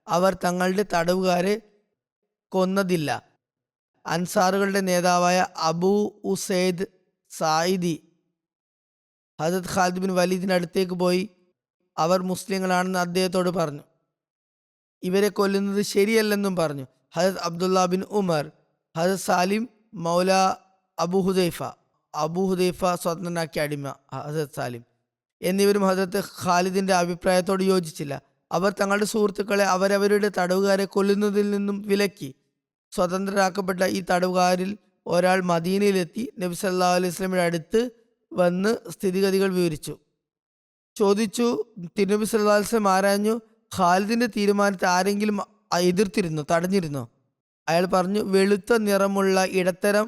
അവർ തങ്ങളുടെ തടവുകാരെ കൊന്നതില്ല. അൻസാറുകളുടെ നേതാവായ അബൂ ഉസൈദ് സായിദി ഹദരത്ത് ഖാലിദ് ബിൻ വലീദിന്റെ അടുത്തേക്ക് പോയി അവർ മുസ്ലിങ്ങളാണെന്ന് അദ്ദേഹത്തോട് പറഞ്ഞു. ഇവരെ കൊല്ലുന്നത് ശരിയല്ലെന്നും പറഞ്ഞു. ഹദരത്ത് അബ്ദുള്ള ബിൻ ഉമർ, ഹദരത്ത് സാലിം മൗല അബൂ ഹുദൈഫ സ്വതന്ത്രനാക്കിയ അടിമ ഹദരത്ത് സാലിം എന്നിവരും ഹദരത്ത് ഖാലിദിന്റെ അഭിപ്രായത്തോട് യോജിച്ചില്ല. അവർ തങ്ങളുടെ സുഹൃത്തുക്കളെ അവരവരുടെ തടവുകാരെ കൊല്ലുന്നതിൽ നിന്നും വിലക്കി. സ്വതന്ത്രരാക്കപ്പെട്ട ഈ തടവുകാരിൽ ഒരാൾ മദീനയിലെത്തി നബി സല്ലല്ലാഹു അലൈഹി വസല്ലമയുടെ അടുത്ത് വന്ന് സ്ഥിതിഗതികൾ വിവരിച്ചു. ചോദിച്ചു, തിരുനബി സല്ലല്ലാഹു അലൈഹി വസല്ലം ആരാഞ്ഞു, ഖാലിദിന്റെ തീരുമാനത്തെ ആരെങ്കിലും തടഞ്ഞിരുന്നോ? അയാൾ പറഞ്ഞു, വെളുത്ത നിറമുള്ള ഇടത്തരം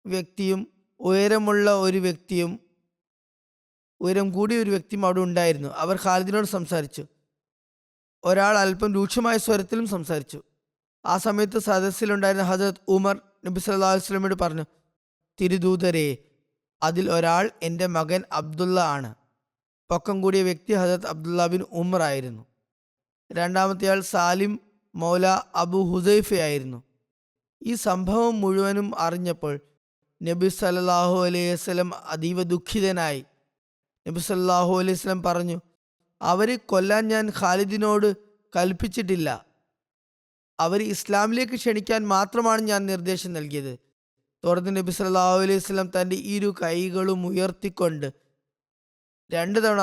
വ്യക്തിയും ഉയരം കൂടിയ ഒരു വ്യക്തിയും അവിടെ ഉണ്ടായിരുന്നു. അവർ ഖാലിദിനോട് സംസാരിച്ചു. ഒരാൾ അല്പം രൂക്ഷമായ സ്വരത്തിലും സംസാരിച്ചു. ആ സമയത്ത് സദസ്സിലുണ്ടായിരുന്ന ഹദരത്ത് ഉമർ നബി സല്ലല്ലാഹു അലൈഹി വസല്ലമയോട് പറഞ്ഞു, തിരുദൂതരെ, അതിൽ ഒരാൾ എൻ്റെ മകൻ അബ്ദുള്ള ആണ്. പൊക്കം കൂടിയ വ്യക്തി ഹദരത്ത് അബ്ദുള്ള ബിൻ ഉമർ ആയിരുന്നു. രണ്ടാമത്തെയാൾ സാലിം മൗല അബൂ ഹുദൈഫയായിരുന്നു. ഈ സംഭവം മുഴുവനും അറിഞ്ഞപ്പോൾ നബി സല്ലല്ലാഹു അലൈഹി വസല്ലം അതീവ ദുഃഖിതനായി. നബി സല്ലല്ലാഹു അലൈഹി വസല്ലം പറഞ്ഞു, അവരെ കൊല്ലാൻ ഞാൻ ഖാലിദിനോട് കൽപ്പിച്ചിട്ടില്ല. അവരെ ഇസ്ലാമിലേക്ക് ക്ഷണിക്കാൻ മാത്രമാണ് ഞാൻ നിർദ്ദേശം നൽകിയത്. തുടർന്ന് നബി സല്ലല്ലാഹു അലൈഹി വസല്ലം തൻ്റെ ഇരു കൈകളും ഉയർത്തിക്കൊണ്ട് 2 തവണ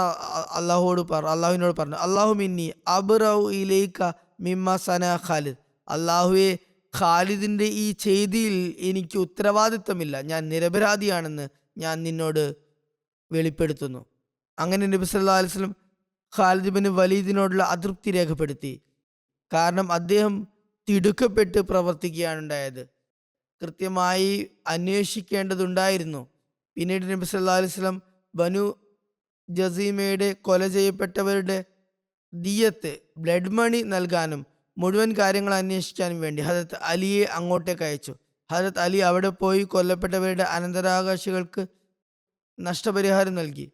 അള്ളാഹുവിനോട് പറഞ്ഞു, അല്ലാഹു മിന്നി അബ്റഉ ഇലൈക മിമ്മ സന ഖാലിദ്. അള്ളാഹുവെ, ഖാലിദിന്റെ ഈ ചെയ്തിയിൽ എനിക്ക് ഉത്തരവാദിത്തമില്ല, ഞാൻ നിരപരാധിയാണെന്ന് ഞാൻ നിന്നോട് വെളിപ്പെടുത്തുന്നു. അങ്ങനെ നബി സല്ലല്ലാഹു അലൈഹി വസല്ലം ഖാലിദ് ബിൻ വലീദിനോടുള്ള അതൃപ്തി രേഖപ്പെടുത്തി. കാരണം അദ്ദേഹം തിടുക്കപ്പെട്ട് പ്രവർത്തിക്കുകയാണ് ഉണ്ടായത്. കൃത്യമായി അന്വേഷിക്കേണ്ടതുണ്ടായിരുന്നു. പിന്നീട് നബി സല്ലല്ലാഹു അലൈഹി വസല്ലം ബനു ജസീമയുടെ കൊല ചെയ്യപ്പെട്ടവരുടെ ദിയത്ത്, ബ്ലഡ് മണി നൽകാനും മുഴുവൻ കാര്യങ്ങൾ അന്വേഷിക്കാനും വേണ്ടി ഹദരത്ത് അലിയെ അങ്ങോട്ടേക്ക് അയച്ചു. ഹദരത്ത് അലി അവിടെ പോയി കൊല്ലപ്പെട്ടവരുടെ അനന്തരാവകാശികൾക്ക് നഷ്ടപരിഹാരം നൽകി.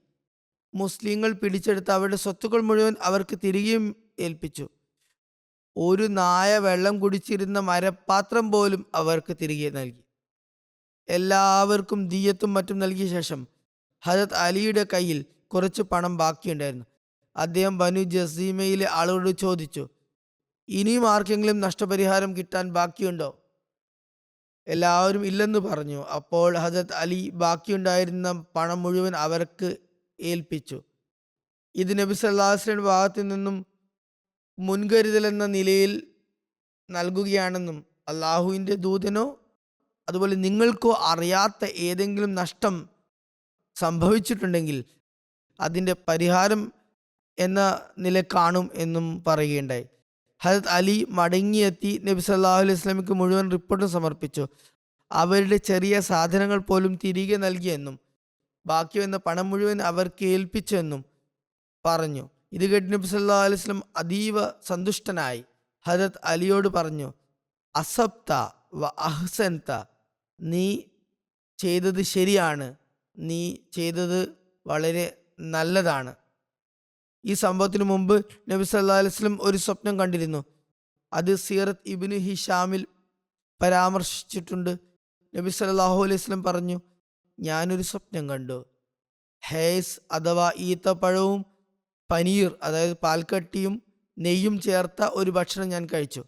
മുസ്ലിങ്ങൾ പിടിച്ചെടുത്ത അവരുടെ സ്വത്തുക്കൾ മുഴുവൻ അവർക്ക് തിരികെയും ഏൽപ്പിച്ചു. ഒരു നായ വെള്ളം കുടിച്ചിരുന്ന മരപ്പാത്രം പോലും അവർക്ക് തിരികെ നൽകി. എല്ലാവർക്കും ദിയത്തും മറ്റും നൽകിയ ശേഷം ഹദരത്ത് അലിയുടെ കയ്യിൽ കുറച്ച് പണം ബാക്കിയുണ്ടായിരുന്നു. അദ്ദേഹം ബനു ജസീമയിലെ ആളുകളോട് ചോദിച്ചു, ഇനിയും ആർക്കെങ്കിലും നഷ്ടപരിഹാരം കിട്ടാൻ ബാക്കിയുണ്ടോ? എല്ലാവരും ഇല്ലെന്ന് പറഞ്ഞു. അപ്പോൾ ഹദരത്ത് അലി ബാക്കിയുണ്ടായിരുന്ന പണം മുഴുവൻ അവർക്ക് ഏൽപ്പിച്ചു. ഇത് നബി സല്ലല്ലാഹു അലൈഹി വസല്ലം ഭാഗത്തു നിന്നും മുൻകരുതലെന്ന നിലയിൽ നൽകുകയാണെന്നും അള്ളാഹുവിൻ്റെ ദൂതനോ അതുപോലെ നിങ്ങൾക്കോ അറിയാത്ത ഏതെങ്കിലും നഷ്ടം സംഭവിച്ചിട്ടുണ്ടെങ്കിൽ അതിൻ്റെ പരിഹാരം എന്ന നില കാണും എന്നും പറയുകയുണ്ടായി. ഹജരത്ത് അലി മടങ്ങിയെത്തി നബി സല്ലല്ലാഹു അലൈഹി വസല്ലമയ്ക്ക് മുഴുവൻ റിപ്പോർട്ടും സമർപ്പിച്ചു. അവരുടെ ചെറിയ സാധനങ്ങൾ പോലും തിരികെ നൽകിയെന്നും ബാക്കി വന്ന പണം മുഴുവൻ അവർക്ക് ഏൽപ്പിച്ചെന്നും പറഞ്ഞു. ഇത് കേട്ട് നബി സല്ലല്ലാഹു അലൈഹി വസല്ലം അതീവ സന്തുഷ്ടനായി ഹജരത്ത് അലിയോട് പറഞ്ഞു, അസബ്ത വ അഹ്സൻത, നീ ചെയ്തത് ശരിയാണ്, നീ ചെയ്തത് വളരെ നല്ലതാണ്. ഈ സംഭവത്തിന് മുമ്പ് നബി സല്ലല്ലാഹു അലൈഹി വസല്ലം ഒരു സ്വപ്നം കണ്ടിരുന്നു. അത് സീറത്ത് ഇബ്നു ഹിഷാമിൽ പരാമർശിച്ചിട്ടുണ്ട്. നബി സല്ലല്ലാഹു അലൈഹി വസല്ലം പറഞ്ഞു, ഞാനൊരു സ്വപ്നം കണ്ടു. ഹേസ് അഥവാ ഈത്തപ്പഴവും പനീർ അതായത് പാൽക്കട്ടിയും നെയ്യും ചേർത്ത ഒരു ഭക്ഷണം ഞാൻ കഴിച്ചു.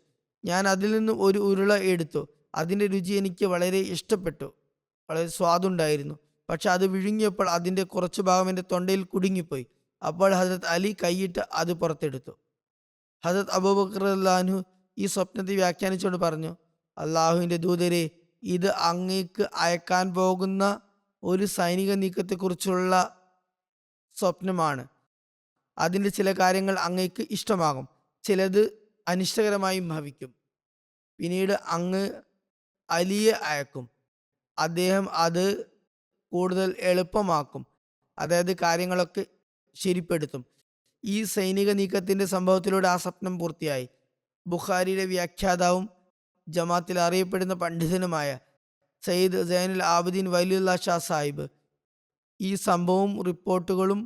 ഞാൻ അതിൽ നിന്ന് ഒരു ഉരുള എടുത്തു. അതിൻ്റെ രുചി എനിക്ക് വളരെ ഇഷ്ടപ്പെട്ടു, വളരെ സ്വാദുണ്ടായിരുന്നു. പക്ഷെ അത് വിഴുങ്ങിയപ്പോൾ അതിൻ്റെ കുറച്ചു ഭാഗം എൻ്റെ തൊണ്ടയിൽ കുടുങ്ങിപ്പോയി. അപ്പോൾ ഹജരത്ത് അലി കൈയിട്ട് അത് പുറത്തെടുത്തു. ഹജരത്ത് അബൂബക്കർ റളിയല്ലാഹു അൻഹു ഈ സ്വപ്നത്തെ വ്യാഖ്യാനിച്ചുകൊണ്ട് പറഞ്ഞു, അള്ളാഹുവിൻ്റെ ദൂതരെ, ഇത് അങ്ങേക്ക് അയക്കാൻ പോകുന്ന ഒരു സൈനിക നീക്കത്തെക്കുറിച്ചുള്ള സ്വപ്നമാണ്. അതിൻ്റെ ചില കാര്യങ്ങൾ അങ്ങേക്ക് ഇഷ്ടമാകും, ചിലത് അനിഷ്ടകരമായും ഭവിക്കും. പിന്നീട് അങ്ങ് അലിയെ അയക്കും, അദ്ദേഹം അത് കൂടുതൽ എളുപ്പമാക്കും, അതായത് കാര്യങ്ങളൊക്കെ ശരിപ്പെടുത്തും. ഈ സൈനിക നീക്കത്തിൻ്റെ സംഭവത്തിലൂടെ ആ സ്വപ്നം പൂർത്തിയായി. ബുഖാരിയുടെ വ്യാഖ്യാതാവും ജമാത്തിൽ അറിയപ്പെടുന്ന പണ്ഡിതനുമായ സയ്യിദ് സൈനുൽ ആബിദീൻ വലിയുള്ള ഷാ സാഹിബ് ഈ സംഭവവും റിപ്പോർട്ടുകളും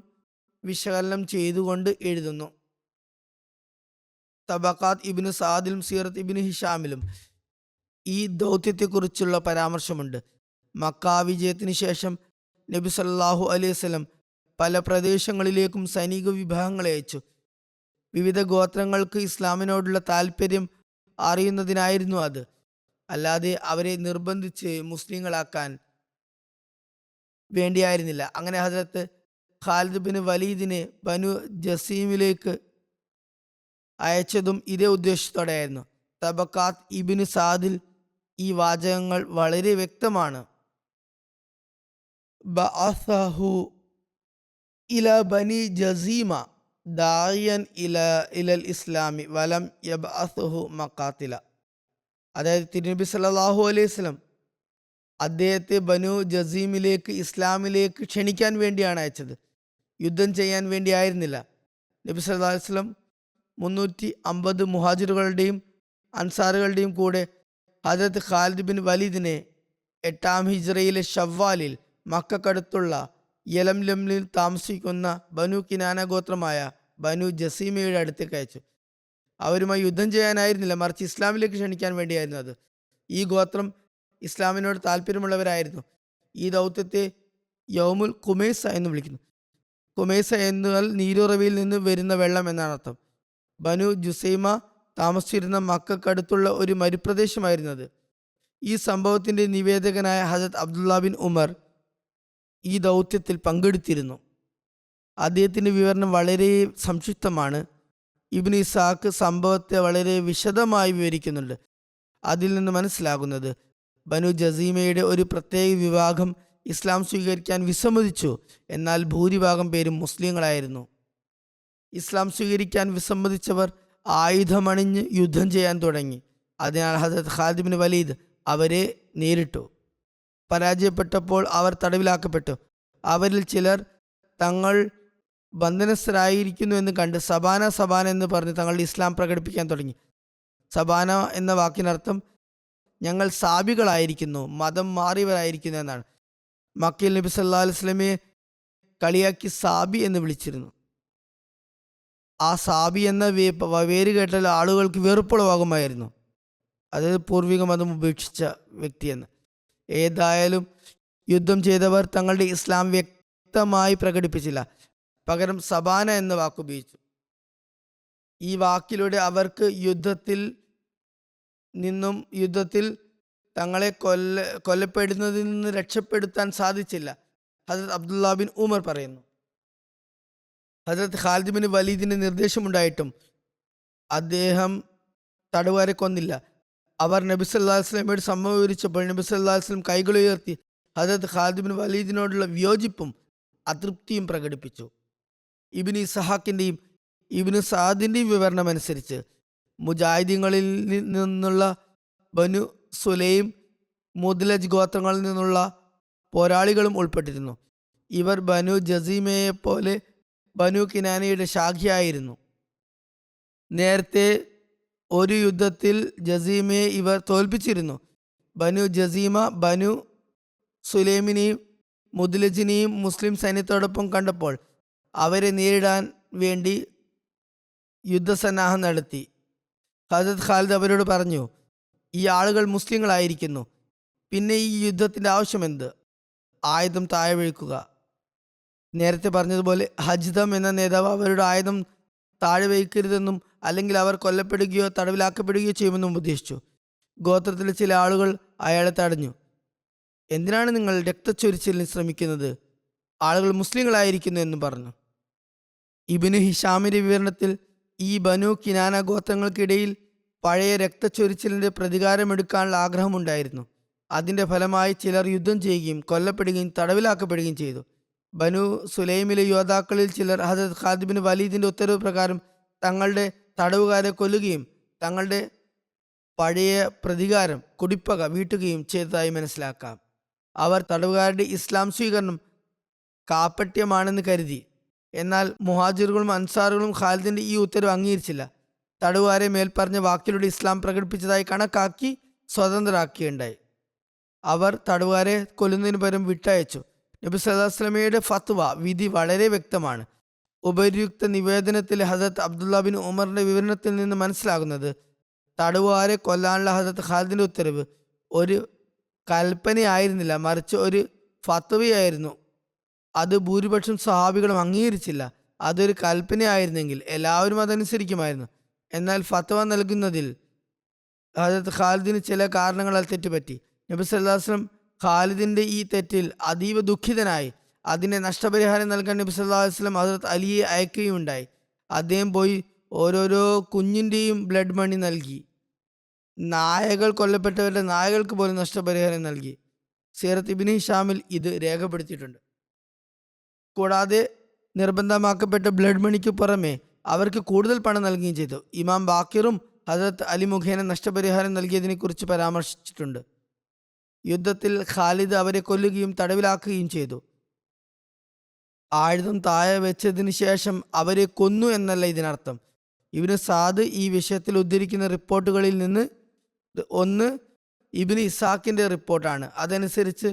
വിശകലനം ചെയ്തുകൊണ്ട് എഴുതുന്നു. തബക്കാത്ത് ഇബ്നു സാദിലും സീറത്ത് ഇബ്നു ഹിഷാമിലും ഈ ദൗത്യത്തെക്കുറിച്ചുള്ള പരാമർശമുണ്ട്. മക്ക വിജയത്തിന് ശേഷം നബി സല്ലല്ലാഹു അലൈഹി വസല്ലം പല പ്രദേശങ്ങളിലേക്കും സൈനിക വിഭാഗങ്ങളെ അയച്ചു. വിവിധ ഗോത്രങ്ങൾക്ക് ഇസ്ലാമിനോടുള്ള താല്പര്യം അറിയുന്നതിനായിരുന്നു അത്, അല്ലാതെ അവരെ നിർബന്ധിച്ച് മുസ്ലിങ്ങളാക്കാൻ വേണ്ടിയായിരുന്നില്ല. അങ്ങനെ ഹജരത്ത് ഖാലിദ് ബിൻ വലീദിനെ ബനു ജസീമിലേക്ക് അയച്ചതും ഇതേ ഉദ്ദേശത്തോടെയായിരുന്നു. തബക്കാത്ത് ഇബ്നു സാദിൽ ഈ വാചകങ്ങൾ വളരെ വ്യക്തമാണ്. ബഅസഹു ഇല ബനി ജസീമ ദാഇയൻ ഇലൽ ഇസ്ലാമി വലം യബ്അസുഹു മഖാത്തില. അതായത് തിരുനബി സല്ലല്ലാഹു അലൈഹി വസല്ലം അദ്ദേഹത്തെ ബനു ജസീമിലേക്ക് ഇസ്ലാമിലേക്ക് ക്ഷണിക്കാൻ വേണ്ടിയാണ് അയച്ചത്, യുദ്ധം ചെയ്യാൻ വേണ്ടി ആയിരുന്നില്ല. നബി സല്ലല്ലാഹു അലൈഹി വസല്ലം 350 മുഹാജിറുകളുടെയും അൻസാറുകളുടെയും കൂടെ ഹജരത്ത് ഖാലിദ് ബിൻ വലീദിനെ 8-ാം ഹിജ്റയിലെ ഷവ്വാലിൽ മക്കക്കടുത്തുള്ള യലംലമിൽ താമസിക്കുന്ന ബനു കിനാന ഗോത്രമായ ബനു ജസീമയുടെ അടുത്തേക്ക് അയച്ചു. അവരുമായി യുദ്ധം ചെയ്യാനായിരുന്നില്ല, മറിച്ച് ഇസ്ലാമിലേക്ക് ക്ഷണിക്കാൻ വേണ്ടിയായിരുന്നു അത്. ഈ ഗോത്രം ഇസ്ലാമിനോട് താല്പര്യമുള്ളവരായിരുന്നു. ഈ ദൗത്യത്തെ യൗമുൽ ഖുമൈസ എന്ന് വിളിക്കുന്നു. ഖുമൈസ എന്നാൽ നീരുറവിയിൽ നിന്ന് വരുന്ന വെള്ളം എന്നാണ് അർത്ഥം. ബനു ജുസൈമ താമസിച്ചിരുന്ന മക്കക്കടുത്തുള്ള ഒരു മരുപ്രദേശമായിരുന്നത്. ഈ സംഭവത്തിൻ്റെ നിവേദകനായ ഹജരത്ത് അബ്ദുല്ല ബിൻ ഉമർ ഈ ദൗത്യത്തിൽ പങ്കെടുത്തിരുന്നു. അദ്ദേഹത്തിൻ്റെ വിവരണം വളരെ സംക്ഷിപ്തമാണ്. ഇബ്നു ഇസാഖ് സംഭവത്തെ വളരെ വിശദമായി വിവരിക്കുന്നുണ്ട്. അതിൽ നിന്ന് മനസ്സിലാകുന്നത് ബനു ജസീമയുടെ ഒരു പ്രത്യേക വിഭാഗം ഇസ്ലാം സ്വീകരിക്കാൻ വിസമ്മതിച്ചു, എന്നാൽ ഭൂരിഭാഗം പേരും മുസ്ലിങ്ങളായിരുന്നു. ഇസ്ലാം സ്വീകരിക്കാൻ വിസമ്മതിച്ചവർ ആയുധമണിഞ്ഞ് യുദ്ധം ചെയ്യാൻ തുടങ്ങി. അതിനാൽ ഹജരത്ത് ഖാലിദ് ബിൻ വലീദ് അവരെ നേരിട്ടു. പരാജയപ്പെട്ടപ്പോൾ അവർ തടവിലാക്കപ്പെട്ടു. അവരിൽ ചിലർ തങ്ങൾ ബന്ധനസ്ഥരായിരിക്കുന്നു എന്ന് കണ്ട് സബാന സബാന എന്ന് പറഞ്ഞ് തങ്ങളുടെ ഇസ്ലാം പ്രകടിപ്പിക്കാൻ തുടങ്ങി. സബാന എന്ന വാക്കിനർത്ഥം ഞങ്ങൾ സാബികളായിരിക്കുന്നു, മതം മാറിയവരായിരിക്കുന്നു എന്നാണ്. മക്കയിൽ നബി സല്ലല്ലാഹു അലൈഹി വസല്ലമയെ കളിയാക്കി സാബി എന്ന് വിളിച്ചിരുന്നു. ആ സാബി എന്ന പേര് കേട്ടാൽ ആളുകൾക്ക് വെറുപ്പുളവാകുമായിരുന്നു, അതായത് പൂർവിക മതം ഉപേക്ഷിച്ച വ്യക്തിയെന്ന്. ഏതായാലും യുദ്ധം ചെയ്തവർ തങ്ങളുടെ ഇസ്ലാം വ്യക്തമായി പ്രകടിപ്പിച്ചില്ല, പകരം സബാന എന്ന വാക്ക് ഉപയോഗിച്ചു. ഈ വാക്കിലൂടെ അവർക്ക് യുദ്ധത്തിൽ തങ്ങളെ കൊല്ലപ്പെടുന്നതിൽ നിന്ന് രക്ഷപ്പെടുത്താൻ സാധിച്ചില്ല. ഹജരത്ത് അബ്ദുല്ല ബിൻ ഉമർ പറയുന്നു, ഹജരത്ത് ഖാലിദ് ബിൻ വലീദിന് നിർദ്ദേശമുണ്ടായിട്ടും അദ്ദേഹം തടവുകാരെ കൊന്നില്ല. അവർ നബി സല്ലല്ലാഹു അലൈഹി വസല്ലമയോട് സംഭവം വിവരിച്ചപ്പോൾ നബി സല്ലല്ലാഹു അലൈഹി വസല്ലം കൈകൾ ഉയർത്തി ഹജരത്ത് ഖാലിദ് ബിൻ വലീദിനോടുള്ള വിയോജിപ്പും അതൃപ്തിയും പ്രകടിപ്പിച്ചു. ഇബ്നു ഇസ്ഹാക്കിൻ്റെയും ഇബ്നു സാദിൻ്റെ വിവരണം അനുസരിച്ച് മുജാഹിദീങ്ങളിൽ നിന്നുള്ള ബനു സുലൈം, മുദ്ലജ് ഗോത്രങ്ങളിൽ നിന്നുള്ള പോരാളികളും ഉൾപ്പെട്ടിരുന്നു. ഇവർ ബനു ജസീമയെ പോലെ ബനു കിനാനയുടെ ശാഖയായിരുന്നു. നേരത്തെ ഒരു യുദ്ധത്തിൽ ജസീമയെ ഇവർ തോൽപ്പിച്ചിരുന്നു. ബനു ജസീമ ബനു സുലൈമിനെയും മുദ്ലജിനെയും മുസ്ലിം സൈന്യത്തോടൊപ്പം കണ്ടപ്പോൾ അവരെ നേരിടാൻ വേണ്ടി യുദ്ധസന്നാഹം നടത്തി. ഹസരത്ത് ഖാലിദ് അവരോട് പറഞ്ഞു, ഈ ആളുകൾ മുസ്ലിങ്ങളായിരിക്കുന്നു, പിന്നെ ഈ യുദ്ധത്തിൻ്റെ ആവശ്യമെന്ത്? ആയുധം താഴെ വീഴ്ക്കുക. നേരത്തെ പറഞ്ഞതുപോലെ ഹജ്ദം എന്ന നേതാവ് അവരുടെ ആയുധം താഴെ വയ്ക്കരുതെന്നും അല്ലെങ്കിൽ അവർ കൊല്ലപ്പെടുകയോ തടവിലാക്കപ്പെടുകയോ ചെയ്യുമെന്നും ഉപദേശിച്ചു. ഗോത്രത്തിലെ ചില ആളുകൾ അയാളെ തടഞ്ഞു. എന്തിനാണ് നിങ്ങൾ രക്തച്ചൊരിച്ചിലിന് ശ്രമിക്കുന്നത്? ആളുകൾ മുസ്ലിങ്ങളായിരിക്കുന്നു എന്ന് പറഞ്ഞു. ഇബ്നു ഹിഷാമിൻ്റെ വിവരണത്തിൽ ഈ ബനു കിനാന ഗോത്രങ്ങൾക്കിടയിൽ പഴയ രക്തച്ചൊരിച്ചിലിൻ്റെ പ്രതികാരമെടുക്കാനുള്ള ആഗ്രഹമുണ്ടായിരുന്നു. അതിൻ്റെ ഫലമായി ചിലർ യുദ്ധം ചെയ്യുകയും കൊല്ലപ്പെടുകയും തടവിലാക്കപ്പെടുകയും ചെയ്തു. ബനു സുലൈമിലെ യോദ്ധാക്കളിൽ ചിലർ ഹസരത്ത് ഖാലിദ് ബിൻ വലീദിൻ്റെ ഉത്തരവ് പ്രകാരം തങ്ങളുടെ തടവുകാരെ കൊല്ലുകയും തങ്ങളുടെ പഴയ പ്രതികാരം കുടിപ്പക വീട്ടുകയും ചെയ്തതായി മനസ്സിലാക്കാം. അവർ തടവുകാരുടെ ഇസ്ലാം സ്വീകരണം കാപ്പട്യമാണെന്ന് കരുതി. എന്നാൽ മുഹാജിറുകളും അൻസാറുകളും ഖാലിദിൻ്റെ ഈ ഉത്തരവ് അംഗീകരിച്ചില്ല. തടവുകാരെ മേൽപ്പറഞ്ഞ വാക്കിലൂടെ ഇസ്ലാം പ്രകടിപ്പിച്ചതായി കണക്കാക്കി സ്വതന്ത്രരാക്കുകയുണ്ടായി. അവർ തടവുകാരെ കൊല്ലുന്നതിന് പകരം വിട്ടയച്ചു. നബി സല്ലല്ലാഹു അലൈഹി വസല്ലമയുടെ ഫത്വ വിധി വളരെ വ്യക്തമാണ്. ഉപര്യുക്ത നിവേദനത്തിൽ ഹസരത്ത് അബ്ദുള്ള ബിൻ ഉമറിന്റെ വിവരണത്തിൽ നിന്ന് മനസ്സിലാകുന്നത് തടവുകാരെ കൊല്ലാനുള്ള ഹസരത്ത് ഖാലിദിന്റെ ഉത്തരവ് ഒരു കൽപ്പനയായിരുന്നില്ല, മറിച്ച് ഒരു ഫത്വയായിരുന്നു. അത് ഭൂരിപക്ഷം സ്വഹാബികളും അംഗീകരിച്ചില്ല. അതൊരു കൽപ്പനയായിരുന്നെങ്കിൽ എല്ലാവരും അതനുസരിക്കുമായിരുന്നു. എന്നാൽ ഫത്വ നൽകുന്നതിൽ ഹസരത്ത് ഖാലിദിന് ചില കാരണങ്ങളാൽ തെറ്റുപറ്റി. നബി സല്ലല്ലാഹു അലൈഹി വസല്ലം ഖാലിദിന്റെ ഈ തെറ്റിൽ അതീവ ദുഃഖിതനായി. അതിനെ നഷ്ടപരിഹാരം നൽകാൻ നബി സല്ലല്ലാഹു അലൈഹി വസല്ലം ഹസരത്ത് അലിയെ അയക്കുകയുണ്ടായി. അദ്ദേഹം പോയി ഓരോരോ കുഞ്ഞിൻ്റെയും ബ്ലഡ് മണി നൽകി. നായകൾ കൊല്ലപ്പെട്ടവരുടെ നായകൾക്ക് പോലും നഷ്ടപരിഹാരം നൽകി. സീറത്ത് ഇബ്നു ഹിഷാമിൽ ഇത് രേഖപ്പെടുത്തിയിട്ടുണ്ട്. കൂടാതെ നിർബന്ധമാക്കപ്പെട്ട ബ്ലഡ് മണിക്ക് പുറമെ അവർക്ക് കൂടുതൽ പണം നൽകുകയും ചെയ്തു. ഇമാം ബാക്കിറും ഹസരത്ത് അലി മുഖേന നഷ്ടപരിഹാരം നൽകിയതിനെക്കുറിച്ച് പരാമർശിച്ചിട്ടുണ്ട്. യുദ്ധത്തിൽ ഖാലിദ് അവരെ കൊല്ലുകയും തടവിലാക്കുകയും ചെയ്തു. ആയുധം താഴെ വെച്ചതിന് ശേഷം അവരെ കൊന്നു എന്നല്ല ഇതിനർത്ഥം. ഇബ്നു സാദ് ഈ വിഷയത്തിൽ ഉദ്ധരിക്കുന്ന റിപ്പോർട്ടുകളിൽ നിന്ന് ഒന്ന് ഇബ്നു ഇസാഖിൻ്റെ റിപ്പോർട്ടാണ്. അതനുസരിച്ച്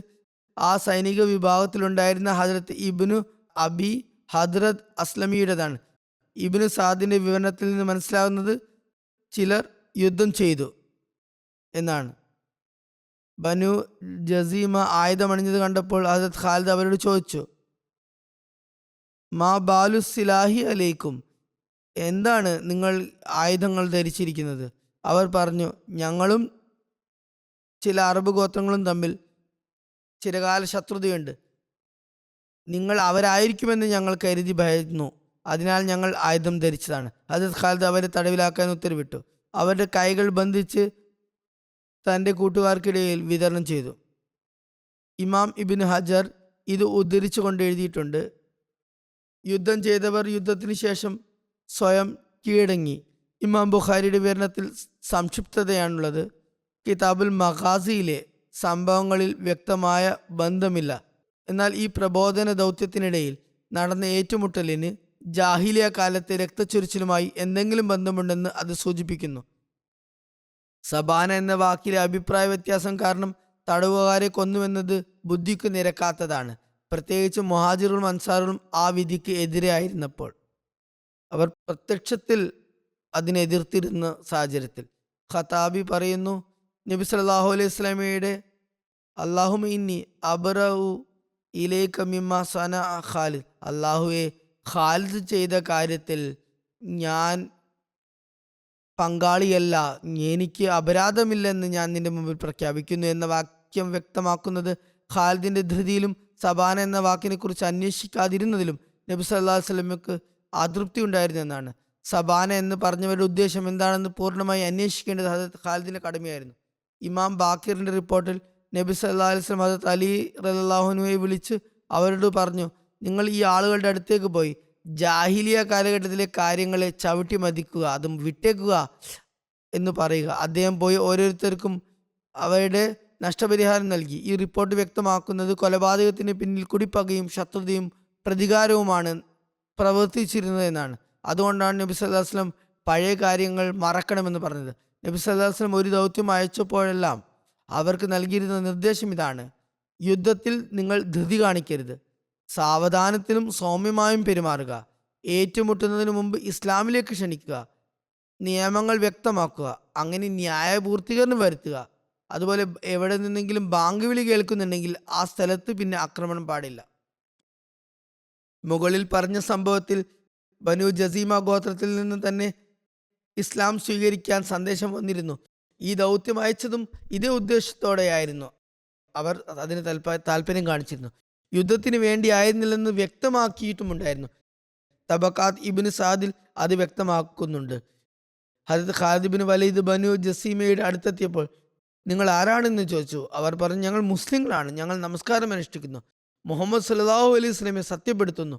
ആ സൈനിക വിഭാഗത്തിലുണ്ടായിരുന്ന ഹദ്രത്ത് ഇബ്നു അബി ഹദ്രത് അസ്ലമിയുടേതാണ്. ഇബ്നു സാദിൻ്റെ വിവരണത്തിൽ നിന്ന് മനസ്സിലാകുന്നത് ചിലർ യുദ്ധം ചെയ്തു എന്നാണ്. ബനു ജസീമ ആയുധമണിഞ്ഞത് കണ്ടപ്പോൾ ഹദ്രത്ത് ഖാലിദ് അവരോട് ചോദിച്ചു, മാ ബാലു സിലാഹി അലൈക്കും, എന്താണ് നിങ്ങൾ ആയുധങ്ങൾ ധരിച്ചിരിക്കുന്നത്? അവർ പറഞ്ഞു, ഞങ്ങളും ചില അറബ് ഗോത്രങ്ങളും തമ്മിൽ ചിരകാല ശത്രുതയുണ്ട്. നിങ്ങൾ അവരായിരിക്കുമെന്ന് ഞങ്ങൾ കരുതി ഭയന്നു. അതിനാൽ ഞങ്ങൾ ആയുധം ധരിച്ചതാണ്. ഹദ്രത്ത് ഖാലിദ് അവരെ തടവിലാക്കാൻ ഉത്തരവിട്ടു. അവരുടെ കൈകൾ ബന്ധിച്ച് തൻ്റെ കൂട്ടുകാർക്കിടയിൽ വിതരണം ചെയ്തു. ഇമാം ഇബ്നു ഹജർ ഇത് ഉദ്ധരിച്ചുകൊണ്ട് എഴുതിയിട്ടുണ്ട്, യുദ്ധം ചെയ്തവർ യുദ്ധത്തിന് ശേഷം സ്വയം കീഴടങ്ങി. ഇമാം ബുഖാരിയുടെ വിവരണത്തിൽ സംക്ഷിപ്തതയാണുള്ളത്. കിതാബുൽ മഖാസിയിലെ സംഭവങ്ങളിൽ വ്യക്തമായ ബന്ധമില്ല. എന്നാൽ ഈ പ്രബോധന ദൗത്യത്തിനിടയിൽ നടന്ന ഏറ്റുമുട്ടലിന് ജാഹിലിയ കാലത്തെ രക്തച്ചൊരിച്ചിലുമായി എന്തെങ്കിലും ബന്ധമുണ്ടെന്ന് അത് സൂചിപ്പിക്കുന്നു. സബാന എന്ന വാക്കിലെ അഭിപ്രായ വ്യത്യാസം കാരണം തടവുകാരെ കൊന്നുവെന്നത് ബുദ്ധിക്ക് നിരക്കാത്തതാണ്. പ്രത്യേകിച്ച് മുഹാജിറുകളും അൻസാറുകളും ആ വിധിക്ക് എതിരായിരുന്നപ്പോൾ. അവർ പ്രത്യക്ഷത്തിൽ അതിനെതിർത്തിരുന്ന സാഹചര്യത്തിൽ. ഖത്താബി പറയുന്നു, നബി സല്ലല്ലാഹു അലൈഹി വസല്ലമയുടെ അല്ലാഹുമ്മ ഇന്നി അബ്റഉ ഇലൈക മിമ്മാ സനഅ ഖാലിദ്, അല്ലാഹുവേ ഖാലിദ് ചെയ്ത കാര്യത്തിൽ ഞാൻ പങ്കാളിയല്ല, എനിക്ക് അപരാധമില്ലെന്ന് ഞാൻ നിന്റെ മുമ്പിൽ പ്രഖ്യാപിക്കുന്നു എന്ന വാക്യം വ്യക്തമാക്കുന്നത് ഖാലിദിന്റെ ധൃതിയിലും സബാന എന്ന വാക്കിനെ കുറിച്ച് അന്വേഷിക്കാതിരുന്നതിലും നബി സല്ലല്ലാഹു അലൈഹി വസല്ലമക്ക് അതൃപ്തി ഉണ്ടായിരുന്നു എന്നാണ്. സബാന എന്ന് പറഞ്ഞവരുടെ ഉദ്ദേശം എന്താണെന്ന് പൂർണ്ണമായി അന്വേഷിക്കേണ്ടത് ഹദരത്ത് ഖാലിദിന്റെ കടമയായിരുന്നു. ഇമാം ബാക്കിറിന്റെ റിപ്പോർട്ടിൽ നബി സല്ലല്ലാഹു അലൈഹി വസല്ലം ഹദരത്ത് അലി റളിയല്ലാഹു അൻഹുവെ വിളിച്ച് അവരോട് പറഞ്ഞു, നിങ്ങൾ ഈ ആളുകളുടെ അടുത്തേക്ക് പോയി ജാഹിലിയ കാലഘട്ടത്തിലെ കാര്യങ്ങളെ ചവിട്ടി മതിക്കുക, അതും വിട്ടേക്കുക എന്ന് പറയുക. അദ്ദേഹം പോയി ഓരോരുത്തർക്കും അവരുടെ നഷ്ടപരിഹാരം നൽകി. ഈ റിപ്പോർട്ട് വ്യക്തമാക്കുന്നത് കൊലപാതകത്തിന് പിന്നിൽ കുടിപ്പകയും ശത്രുതയും പ്രതികാരവുമാണ് പ്രവർത്തിച്ചിരുന്നത് എന്നാണ്. അതുകൊണ്ടാണ് നബി സല്ലല്ലാഹു അലൈഹി വസല്ലം പഴയ കാര്യങ്ങൾ മറക്കണമെന്ന് പറഞ്ഞത്. നബി സല്ലല്ലാഹു അലൈഹി വസല്ലം ഒരു ദൗത്യം അയച്ചപ്പോഴെല്ലാം അവർക്ക് നൽകിയിരുന്ന നിർദ്ദേശം ഇതാണ്: യുദ്ധത്തിൽ നിങ്ങൾ ധൃതി കാണിക്കരുത്, സാവധാനത്തിലും സൗമ്യമായും പെരുമാറുക, ഏറ്റുമുട്ടുന്നതിന് മുമ്പ് ഇസ്ലാമിലേക്ക് ക്ഷണിക്കുക, നിയമങ്ങൾ വ്യക്തമാക്കുക, അങ്ങനെ ന്യായപൂർത്തീകരണം വരുത്തുക. അതുപോലെ എവിടെ നിന്നെങ്കിലും ബാങ്ക് വിളി കേൾക്കുന്നുണ്ടെങ്കിൽ ആ സ്ഥലത്ത് പിന്നെ ആക്രമണം പാടില്ല. മുകളിൽ പറഞ്ഞ സംഭവത്തിൽ ബനു ജസീമ ഗോത്രത്തിൽ നിന്ന് തന്നെ ഇസ്ലാം സ്വീകരിക്കാൻ സന്ദേശം വന്നിരുന്നു. ഈ ദൗത്യം അയച്ചതും ഇതേ ഉദ്ദേശത്തോടെയായിരുന്നു. അവർ അതിന് താല്പര്യം കാണിച്ചിരുന്നു. യുദ്ധത്തിന് വേണ്ടി ആയിരുന്നില്ലെന്ന് വ്യക്തമാക്കിയിട്ടുമുണ്ടായിരുന്നു. തബക്കാത്ത് ഇബ്നു സാദിൽ അത് വ്യക്തമാക്കുന്നുണ്ട്. ഹദരത്ത് ഖാലിദ് ബിൻ വലീദ് ബനു ജസീമയുടെ അടുത്തെത്തിയപ്പോൾ നിങ്ങൾ ആരാണെന്ന് ചോദിച്ചു. അവർ പറഞ്ഞു, ഞങ്ങൾ മുസ്ലിങ്ങളാണ്, ഞങ്ങൾ നമസ്കാരം അനുഷ്ഠിക്കുന്നു, മുഹമ്മദ് സല്ലല്ലാഹു അലൈഹി വസല്ലമയെ സത്യപ്പെടുത്തുന്നു,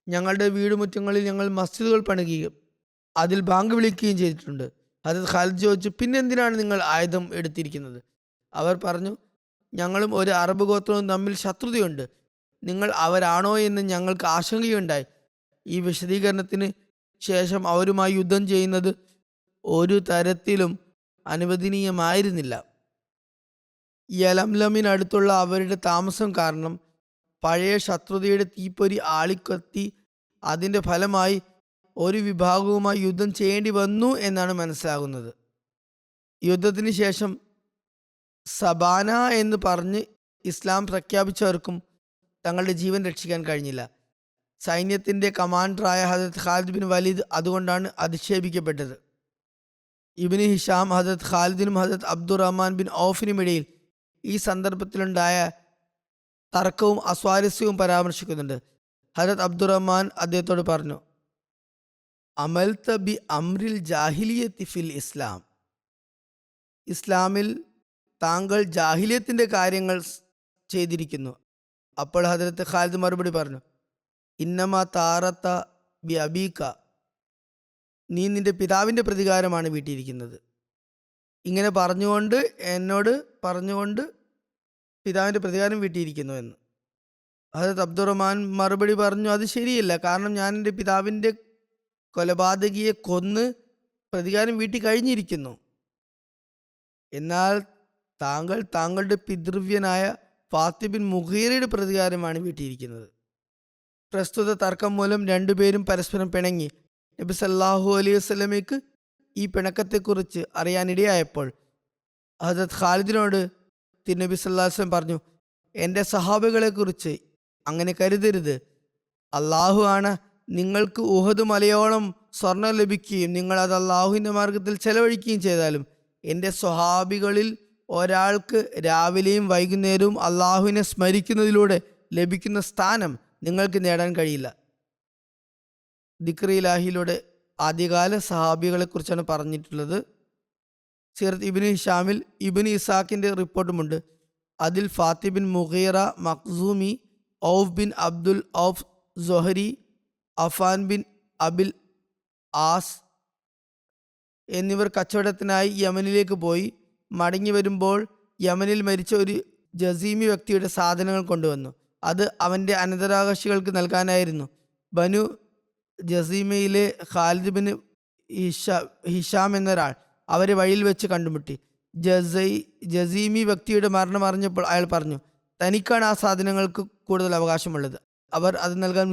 ഞങ്ങളുടെ വീടുമുറ്റങ്ങളിൽ ഞങ്ങൾ മസ്ജിദുകൾ പണിയുകയും അതിൽ ബാങ്ക് വിളിക്കുകയും ചെയ്തിട്ടുണ്ട്. ഹദരത്ത് ഖാലിദ് ചോദിച്ചു, പിന്നെന്തിനാണ് നിങ്ങൾ ആയുധം എടുത്തിരിക്കുന്നത്? അവർ പറഞ്ഞു, ഞങ്ങളും ഒരു അറബ് ഗോത്രവും തമ്മിൽ ശത്രുതയുണ്ട്, നിങ്ങൾ അവരാണോ എന്ന് ഞങ്ങൾക്ക് ആശങ്കയുണ്ടായി. ഈ വിശദീകരണത്തിന് ശേഷം അവരുമായി യുദ്ധം ചെയ്യുന്നത് ഒരു തരത്തിലും അനുവദനീയമായിരുന്നില്ല. യലംലമിനടുത്തുള്ള അവരുടെ താമസം കാരണം പഴയ ശത്രുതയുടെ തീപ്പൊരി ആളിക്കത്തി അതിൻ്റെ ഫലമായി ഒരു വിഭാഗവുമായി യുദ്ധം ചെയ്യേണ്ടി വന്നു എന്നാണ് മനസ്സിലാകുന്നത്. യുദ്ധത്തിന് ശേഷം സബാന എന്ന് പറഞ്ഞ് ഇസ്ലാം പ്രഖ്യാപിച്ചവർക്കും തങ്ങളുടെ ജീവൻ രക്ഷിക്കാൻ കഴിഞ്ഞില്ല. സൈന്യത്തിൻ്റെ കമാൻഡറായ ഹദരത്ത് ഖാലിദ് ബിൻ വലീദ് അതുകൊണ്ടാണ് അധിക്ഷേപിക്കപ്പെട്ടത്. ഇബ്നു ഹിഷാം ഹദരത്ത് ഖാലിദിനും ഹദരത്ത് അബ്ദുറഹ്മാൻ ബിൻ ഔഫിനും ഇടയിൽ ഈ സന്ദർഭത്തിലുണ്ടായ തർക്കവും അസ്വാരസ്യവും പരാമർശിക്കുന്നുണ്ട്. ഹദരത്ത് അബ്ദുറഹ്മാൻ അദ്ദേഹത്തോട് പറഞ്ഞു, അമൽത ബി അംറിൽ ജാഹിലിയത്തി ഫിൽ ഇസ്ലാം, ഇസ്ലാമിൽ താങ്കൾ ജാഹിലിയത്തിൻ്റെ കാര്യങ്ങൾ ചെയ്തിരിക്കുന്നു. അപ്പോൾ ഹദരത്ത് ഖാലിദ് മറുപടി പറഞ്ഞു, ഇന്നമ താറത്ത ബി അബീക, നീ നിന്റെ പിതാവിൻ്റെ പ്രതികാരമാണ് വീട്ടിയിരിക്കുന്നത്. ഇങ്ങനെ എന്നോട് പറഞ്ഞുകൊണ്ട് പിതാവിൻ്റെ പ്രതികാരം വീട്ടിയിരിക്കുന്നു എന്ന്. ഹദരത്ത് അബ്ദുറഹ്മാൻ മറുപടി പറഞ്ഞു, അത് ശരിയല്ല, കാരണം ഞാൻ എൻ്റെ പിതാവിൻ്റെ കൊലപാതകിയെ കൊന്ന് പ്രതികാരം വീട്ടി കഴിഞ്ഞിരിക്കുന്നു. എന്നാൽ താങ്കൾ താങ്കളുടെ പിതൃവ്യനായ ഫാത്തിബ് ബിൻ മുഗീറയുടെ പ്രതികാരമാണ് വീട്ടിയിരിക്കുന്നത്. പ്രസ്തുത തർക്കം മൂലം രണ്ടുപേരും പരസ്പരം പിണങ്ങി. നബി സല്ലല്ലാഹു അലൈഹി വസല്ലമയ്ക്ക് ഈ പിണക്കത്തെക്കുറിച്ച് അറിയാനിടയായപ്പോൾ ഹദരത്ത് ഖാലിദിനോട് തിരുനബി സല്ലല്ലാഹു അലൈഹി വസല്ലം പറഞ്ഞു, എൻ്റെ സഹാബികളെക്കുറിച്ച് അങ്ങനെ കരുതരുത്. അള്ളാഹു ആണ് നിങ്ങൾക്ക് ഉഹദ് മലയോളം സ്വർണം ലഭിക്കുകയും നിങ്ങൾ അത് അള്ളാഹുവിൻ്റെ മാർഗത്തിൽ ചെലവഴിക്കുകയും ചെയ്താലും എൻ്റെ സ്വഹാബികളിൽ ഒരാൾക്ക് രാവിലെയും വൈകുന്നേരവും അള്ളാഹുവിനെ സ്മരിക്കുന്നതിലൂടെ ലഭിക്കുന്ന സ്ഥാനം നിങ്ങൾക്ക് നേടാൻ കഴിയില്ല. ദിക്ർ ഇലാഹിയിലൂടെ ആദ്യകാല സഹാബികളെക്കുറിച്ചാണ് പറഞ്ഞിട്ടുള്ളത്. സീറത്ത് ഇബ്നു ഹിഷാമിൽ ഇബ്നു ഇസാഖിൻ്റെ റിപ്പോർട്ടുമുണ്ട്. അതിൽ ഫാത്തിബ് ബിൻ മുഗീറ മഖ്സൂമി, ഔഫ് ബിൻ അബ്ദുൽ ഔഫ് സൊഹരി, അഫാൻ ബിൻ അബിൽ ആസ് എന്നിവർ കച്ചവടത്തിനായി യമനിലേക്ക് പോയി. മടങ്ങി വരുമ്പോൾ യമനിൽ മരിച്ച ഒരു ജസീമി വ്യക്തിയുടെ സാധനങ്ങൾ കൊണ്ടുവന്നു. അത് അവൻ്റെ അനന്തരാവകാശികൾക്ക് നൽകാനായിരുന്നു. ബനു ജസീമയിലെ ഖാലിദ് ബിൻ ഹിഷാം എന്നൊരാൾ അവരെ വഴിയിൽ വെച്ച് കണ്ടുമുട്ടി. ജസീമി വ്യക്തിയുടെ മരണം അറിഞ്ഞപ്പോൾ അയാൾ പറഞ്ഞു, തനിക്കാണ് ആ സാധനങ്ങൾക്ക് കൂടുതൽ അവകാശമുള്ളത്. അവർ അത് നൽകാൻ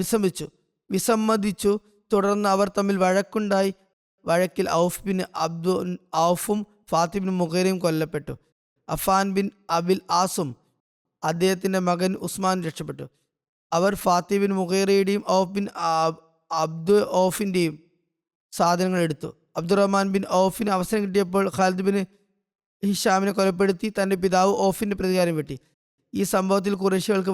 വിസമ്മതിച്ചു. തുടർന്ന് അവർ തമ്മിൽ വഴക്കുണ്ടായി. വഴക്കിൽ ഔഫും ഫാത്തിബ് ബിൻ മുഗീറയും കൊല്ലപ്പെട്ടു. അഫാൻ ബിൻ അബിൽ ആസും അദ്ദേഹത്തിൻ്റെ മകൻ ഉസ്മാൻ രക്ഷപ്പെട്ടു. അവർ ഫാത്തിബ് ബിൻ മുഗീറയുടെയും ഔഫ് ബിൻ ഔഫിൻ്റെയും സാധനങ്ങൾ എടുത്തു. അബ്ദുറഹ്മാൻ ബിൻ ഔഫിന് അവസരം കിട്ടിയപ്പോൾ ഖാലിദ് ബിൻ ഹിഷാമിനെ കൊലപ്പെടുത്തി തൻ്റെ പിതാവ് ഔഫിൻ്റെ പ്രതികാരം വെട്ടി. ഈ സംഭവത്തിൽ ഖുറൈശികൾക്ക്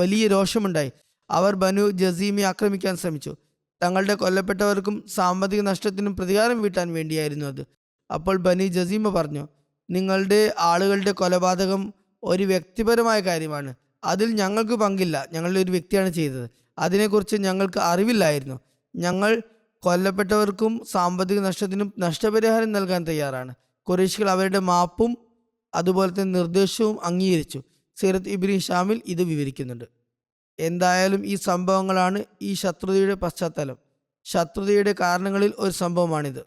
വലിയ രോഷമുണ്ടായി. അവർ ബനു ജസീമയെ ആക്രമിക്കാൻ ശ്രമിച്ചു. തങ്ങളുടെ കൊല്ലപ്പെട്ടവർക്കും സാമ്പത്തിക നഷ്ടത്തിനും പ്രതികാരം വീട്ടാൻ വേണ്ടിയായിരുന്നു അത്. അപ്പോൾ ബനി ജസീമ പറഞ്ഞു, നിങ്ങളുടെ ആളുകളുടെ കൊലപാതകം ഒരു വ്യക്തിപരമായ കാര്യമാണ്, അതിൽ ഞങ്ങൾക്ക് പങ്കില്ല, ഞങ്ങളുടെ ഒരു വ്യക്തിയാണ് ചെയ്തത്. അതിനെക്കുറിച്ച് ഞങ്ങൾക്ക് അറിവില്ലായിരുന്നു. ഞങ്ങൾ കൊല്ലപ്പെട്ടവർക്കും സാമ്പത്തിക നഷ്ടത്തിനും നഷ്ടപരിഹാരം നൽകാൻ തയ്യാറാണ്. ഖുറൈശികൾ അവരുടെ മാപ്പും അതുപോലെ തന്നെ നിർദ്ദേശവും അംഗീകരിച്ചു. സീറത്ത് ഇബ്നു ഹിശാമിൽ ഇത് വിവരിക്കുന്നുണ്ട്. എന്തായാലും ഈ സംഭവങ്ങളാണ് ഈ ശത്രുതയുടെ പശ്ചാത്തലം. ശത്രുതയുടെ കാരണങ്ങളിൽ ഒരു സംഭവമാണിത്.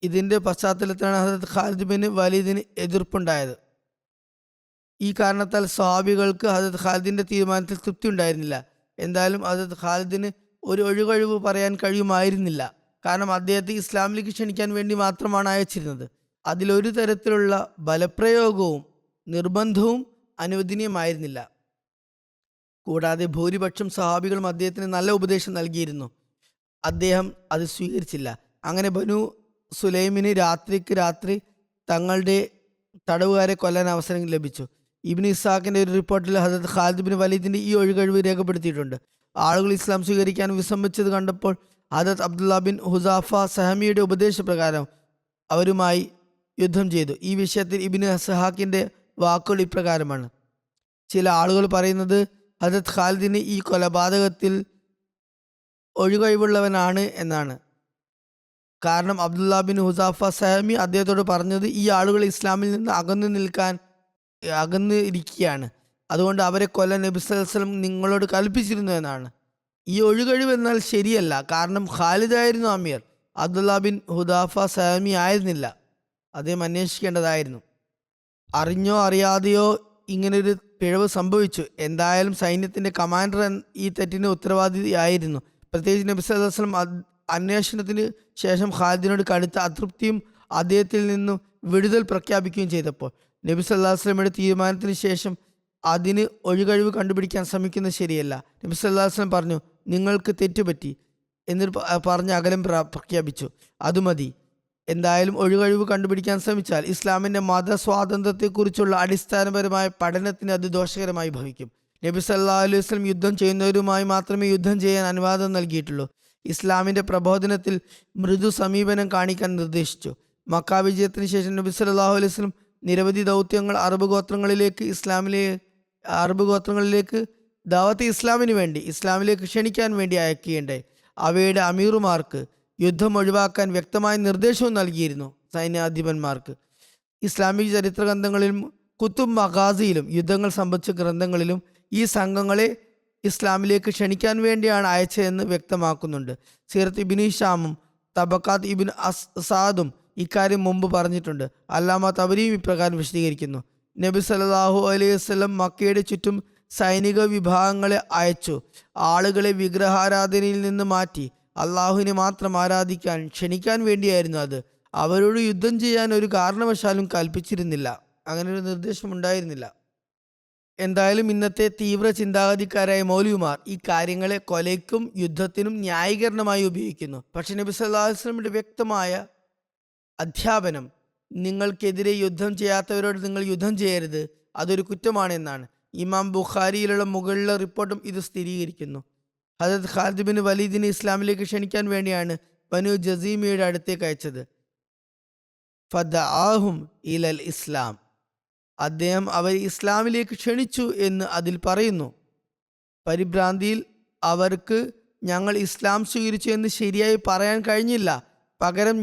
ഇതിൻ്റെ പശ്ചാത്തലത്തിലാണ് ഹദരത്ത് ഖാലിദ് ബിൻ വലീദിന് എതിർപ്പുണ്ടായത്. ഈ കാരണത്താൽ സ്വഹാബികൾക്ക് ഹദരത്ത് ഖാലിദിൻ്റെ തീരുമാനത്തിൽ തൃപ്തി ഉണ്ടായിരുന്നില്ല. എന്തായാലും ഹദരത്ത് ഖാലിദിന് ഒരു ഒഴികഴിവ് പറയാൻ കഴിയുമായിരുന്നില്ല. കാരണം അദ്ദേഹത്തെ ഇസ്ലാമിലേക്ക് ക്ഷണിക്കാൻ വേണ്ടി മാത്രമാണ് അയച്ചിരുന്നത്. അതിലൊരു തരത്തിലുള്ള ബലപ്രയോഗവും നിർബന്ധവും അനുവദനീയമായിരുന്നില്ല. കൂടാതെ ഭൂരിപക്ഷം സ്വഹാബികളും അദ്ദേഹത്തിന് നല്ല ഉപദേശം നൽകിയിരുന്നു. അദ്ദേഹം അത് സ്വീകരിച്ചില്ല. അങ്ങനെ ബനു സുലൈമിന് രാത്രിക്ക് രാത്രി തങ്ങളുടെ തടവുകാരെ കൊല്ലാൻ അവസരം ലഭിച്ചു. ഇബ്നു ഇസ്ഹാഖിന്റെ ഒരു റിപ്പോർട്ടിൽ ഹദരത്ത് ഖാലിദ് ബിൻ വലീദിന്റെ ഈ ഒഴികഴിവ് രേഖപ്പെടുത്തിയിട്ടുണ്ട്. ആളുകൾ ഇസ്ലാം സ്വീകരിക്കാൻ വിസമ്മതിച്ചത് കണ്ടപ്പോൾ ഹദരത്ത് അബ്ദുള്ള ബിൻ ഹുസാഫ സഹമിയുടെ ഉപദേശപ്രകാരം അവരുമായി യുദ്ധം ചെയ്തു. ഈ വിഷയത്തിൽ ഇബ്നു ഇസ്ഹാഖിന്റെ വാക്കുകൾ ഇപ്രകാരമാണ്. ചില ആളുകൾ പറയുന്നത് ഹദരത്ത് ഖാലിദിന് ഈ കൊലപാതകത്തിൽ ഒഴികഴിവുള്ളവനാണ് എന്നാണ്. കാരണം അബ്ദുള്ള ബിൻ ഹുസാഫ സഹമി അദ്ദേഹത്തോട് പറഞ്ഞത് ഈ ആളുകൾ ഇസ്ലാമിൽ നിന്ന് അകന്ന് ഇരിക്കുകയാണ്, അതുകൊണ്ട് അവരെ കൊല്ലാൻ നബി സല്ലല്ലാഹു അലൈഹി വസല്ലം നിങ്ങളോട് കൽപ്പിച്ചിരുന്നു എന്നാണ്. ഈ ഒഴികഴിവ് എന്നാൽ ശരിയല്ല. കാരണം ഖാലിദായിരുന്നു അമീർ, അബ്ദുള്ള ബിൻ ഹുദാഫ സഹമി ആയിരുന്നില്ല. അദ്ദേഹം അന്വേഷിക്കേണ്ടതായിരുന്നു. അറിഞ്ഞോ അറിയാതെയോ ഇങ്ങനൊരു പിഴവ് സംഭവിച്ചു. എന്തായാലും സൈന്യത്തിന്റെ കമാൻഡർ ഈ തെറ്റിന് ഉത്തരവാദിയായിരുന്നു. പ്രത്യേകിച്ച് നബി സല്ലല്ലാഹു അലൈഹി വസല്ലം അന്വേഷണത്തിന് ശേഷം ഖാലിദിനോട് കടുത്ത അതൃപ്തിയും അദ്ദേഹത്തിൽ നിന്നും വിടുതൽ പ്രഖ്യാപിക്കുകയും ചെയ്തപ്പോൾ നബി സല്ലല്ലാഹു അലൈഹി വസല്ലമയുടെ തീരുമാനത്തിന് ശേഷം അതിന് ഒഴികഴിവ് കണ്ടുപിടിക്കാൻ ശ്രമിക്കുന്നത് ശരിയല്ല. നബി സല്ലല്ലാഹു അലൈഹി വസല്ലം പറഞ്ഞു, നിങ്ങൾക്ക് തെറ്റുപറ്റി എന്നിട്ട് പറഞ്ഞ് അകലം പ്രഖ്യാപിച്ചു. അത് മതി. എന്തായാലും ഒഴികഴിവ് കണ്ടുപിടിക്കാൻ ശ്രമിച്ചാൽ ഇസ്ലാമിൻ്റെ മതസ്വാതന്ത്ര്യത്തെക്കുറിച്ചുള്ള അടിസ്ഥാനപരമായ പഠനത്തിന് അത് ദോഷകരമായി ഭവിക്കും. നബി സല്ലല്ലാഹു അലൈഹി വസല്ലം യുദ്ധം ചെയ്യുന്നവരുമായി മാത്രമേ യുദ്ധം ചെയ്യാൻ അനുവാദം നൽകിയിട്ടുള്ളൂ. ഇസ്ലാമിൻ്റെ പ്രബോധനത്തിൽ മൃദു സമീപനം കാണിക്കാൻ നിർദ്ദേശിച്ചു. മക്ക വിജയത്തിന് ശേഷം നബി സല്ലല്ലാഹു അലൈഹി വസല്ലം നിരവധി ദൗത്യങ്ങൾ അറബ് ഗോത്രങ്ങളിലേക്ക് ദാവത്ത് ഇസ്ലാമിന് വേണ്ടി ഇസ്ലാമിലേക്ക് ക്ഷണിക്കാൻ വേണ്ടി അയക്കുകയുണ്ടായി. അവയുടെ അമീറുമാർക്ക് യുദ്ധം ഒഴിവാക്കാൻ വ്യക്തമായ നിർദ്ദേശവും നൽകിയിരുന്നു. സൈന്യാധിപന്മാർക്ക് ഇസ്ലാമിക ചരിത്ര ഗ്രന്ഥങ്ങളിലും കുത്തുബ് മഗാസിയിലും യുദ്ധങ്ങൾ സംബന്ധിച്ച ഗ്രന്ഥങ്ങളിലും ഈ സംഘങ്ങളെ ഇസ്ലാമിലേക്ക് ക്ഷണിക്കാൻ വേണ്ടിയാണ് അയച്ചതെന്ന് വ്യക്തമാക്കുന്നുണ്ട്. സീറത്ത് ഇബ്നു ഹിശാമും തബക്കാത്ത് ഇബ്നു അസാദും ഇക്കാര്യം മുമ്പ് പറഞ്ഞിട്ടുണ്ട്. അല്ലാമ തബരിയും ഇപ്രകാരം വിശദീകരിക്കുന്നു. നബി സല്ലല്ലാഹു അലൈഹി വസല്ലം മക്കയുടെ ചുറ്റും സൈനിക വിഭാഗങ്ങളെ അയച്ചു. ആളുകളെ വിഗ്രഹാരാധനയിൽ നിന്ന് മാറ്റി അള്ളാഹുവിനെ മാത്രം ആരാധിക്കാൻ ക്ഷണിക്കാൻ വേണ്ടിയായിരുന്നു അത്. അവരോട് യുദ്ധം ചെയ്യാൻ ഒരു കാരണവശാലും കൽപ്പിച്ചിരുന്നില്ല. അങ്ങനെ ഒരു നിർദ്ദേശം ഉണ്ടായിരുന്നില്ല. എന്തായാലും ഇന്നത്തെ തീവ്ര ചിന്താഗതിക്കാരായ മൗലവിമാർ ഈ കാര്യങ്ങളെ കൊലയ്ക്കും യുദ്ധത്തിനും ന്യായീകരണമായി ഉപയോഗിക്കുന്നു. പക്ഷെ നബി സല്ലല്ലാഹു അലൈഹി വസല്ലമയുടെ വ്യക്തമായ അധ്യാപനം നിങ്ങൾക്കെതിരെ യുദ്ധം ചെയ്യാത്തവരോട് നിങ്ങൾ യുദ്ധം ചെയ്യരുത്, അതൊരു കുറ്റമാണെന്നാണ്. ഇമാം ബുഖാരിയിലുള്ള മുകളിലെ റിപ്പോർട്ടും ഇത് സ്ഥിരീകരിക്കുന്നു. ഹദരത്ത് ഖാലിദ് ബിൻ വലീദിനെ ഇസ്ലാമിലേക്ക് ക്ഷണിക്കാൻ വേണ്ടിയാണ് ബനു ജസീമയുടെ അടുത്തേക്ക് അയച്ചത്. ഫദഅഹും ഇലൽ ഇസ്ലാം, അദ്ദേഹം അവരെ ഇസ്ലാമിലേക്ക് ക്ഷണിച്ചു എന്ന് അതിൽ പറയുന്നു. പരിഭ്രാന്തിയിൽ അവർക്ക് ഞങ്ങൾ ഇസ്ലാം സ്വീകരിച്ചു എന്ന് ശരിയായി പറയാൻ കഴിഞ്ഞില്ല. പകരം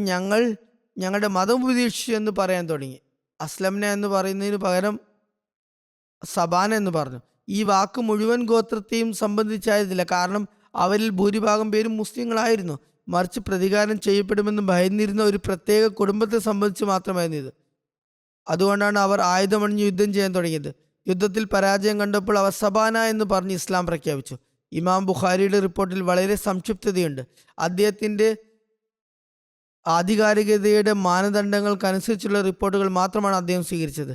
ഞങ്ങളുടെ മതം ഉപദേശിച്ചു എന്ന് പറയാൻ തുടങ്ങി. അസ്ലംന എന്ന് പറയുന്നതിന് പകരം സബാന എന്ന് പറഞ്ഞു. ഈ വാക്ക് മുഴുവൻ ഗോത്രത്തെയും സംബന്ധിച്ചായിരുന്നില്ല. കാരണം അവരിൽ ഭൂരിഭാഗം പേരും മുസ്ലിങ്ങളായിരുന്നു. മറിച്ച് പ്രതികാരം ചെയ്യപ്പെടുമെന്ന് ഭയന്നിരുന്ന ഒരു പ്രത്യേക കുടുംബത്തെ സംബന്ധിച്ച് മാത്രമായിരുന്നു ഇത്. അതുകൊണ്ടാണ് അവർ ആയുധമണിഞ്ഞ് യുദ്ധം ചെയ്യാൻ തുടങ്ങിയത്. യുദ്ധത്തിൽ പരാജയം കണ്ടപ്പോൾ അവർ സബാന എന്ന് പറഞ്ഞ് ഇസ്ലാം പ്രഖ്യാപിച്ചു. ഇമാം ബുഖാരിയുടെ റിപ്പോർട്ടിൽ വളരെ സംക്ഷിപ്തതയുണ്ട്. അദ്ദേഹത്തിൻ്റെ ആധികാരികതയുടെ മാനദണ്ഡങ്ങൾക്കനുസരിച്ചുള്ള റിപ്പോർട്ടുകൾ മാത്രമാണ് അദ്ദേഹം സ്വീകരിച്ചത്.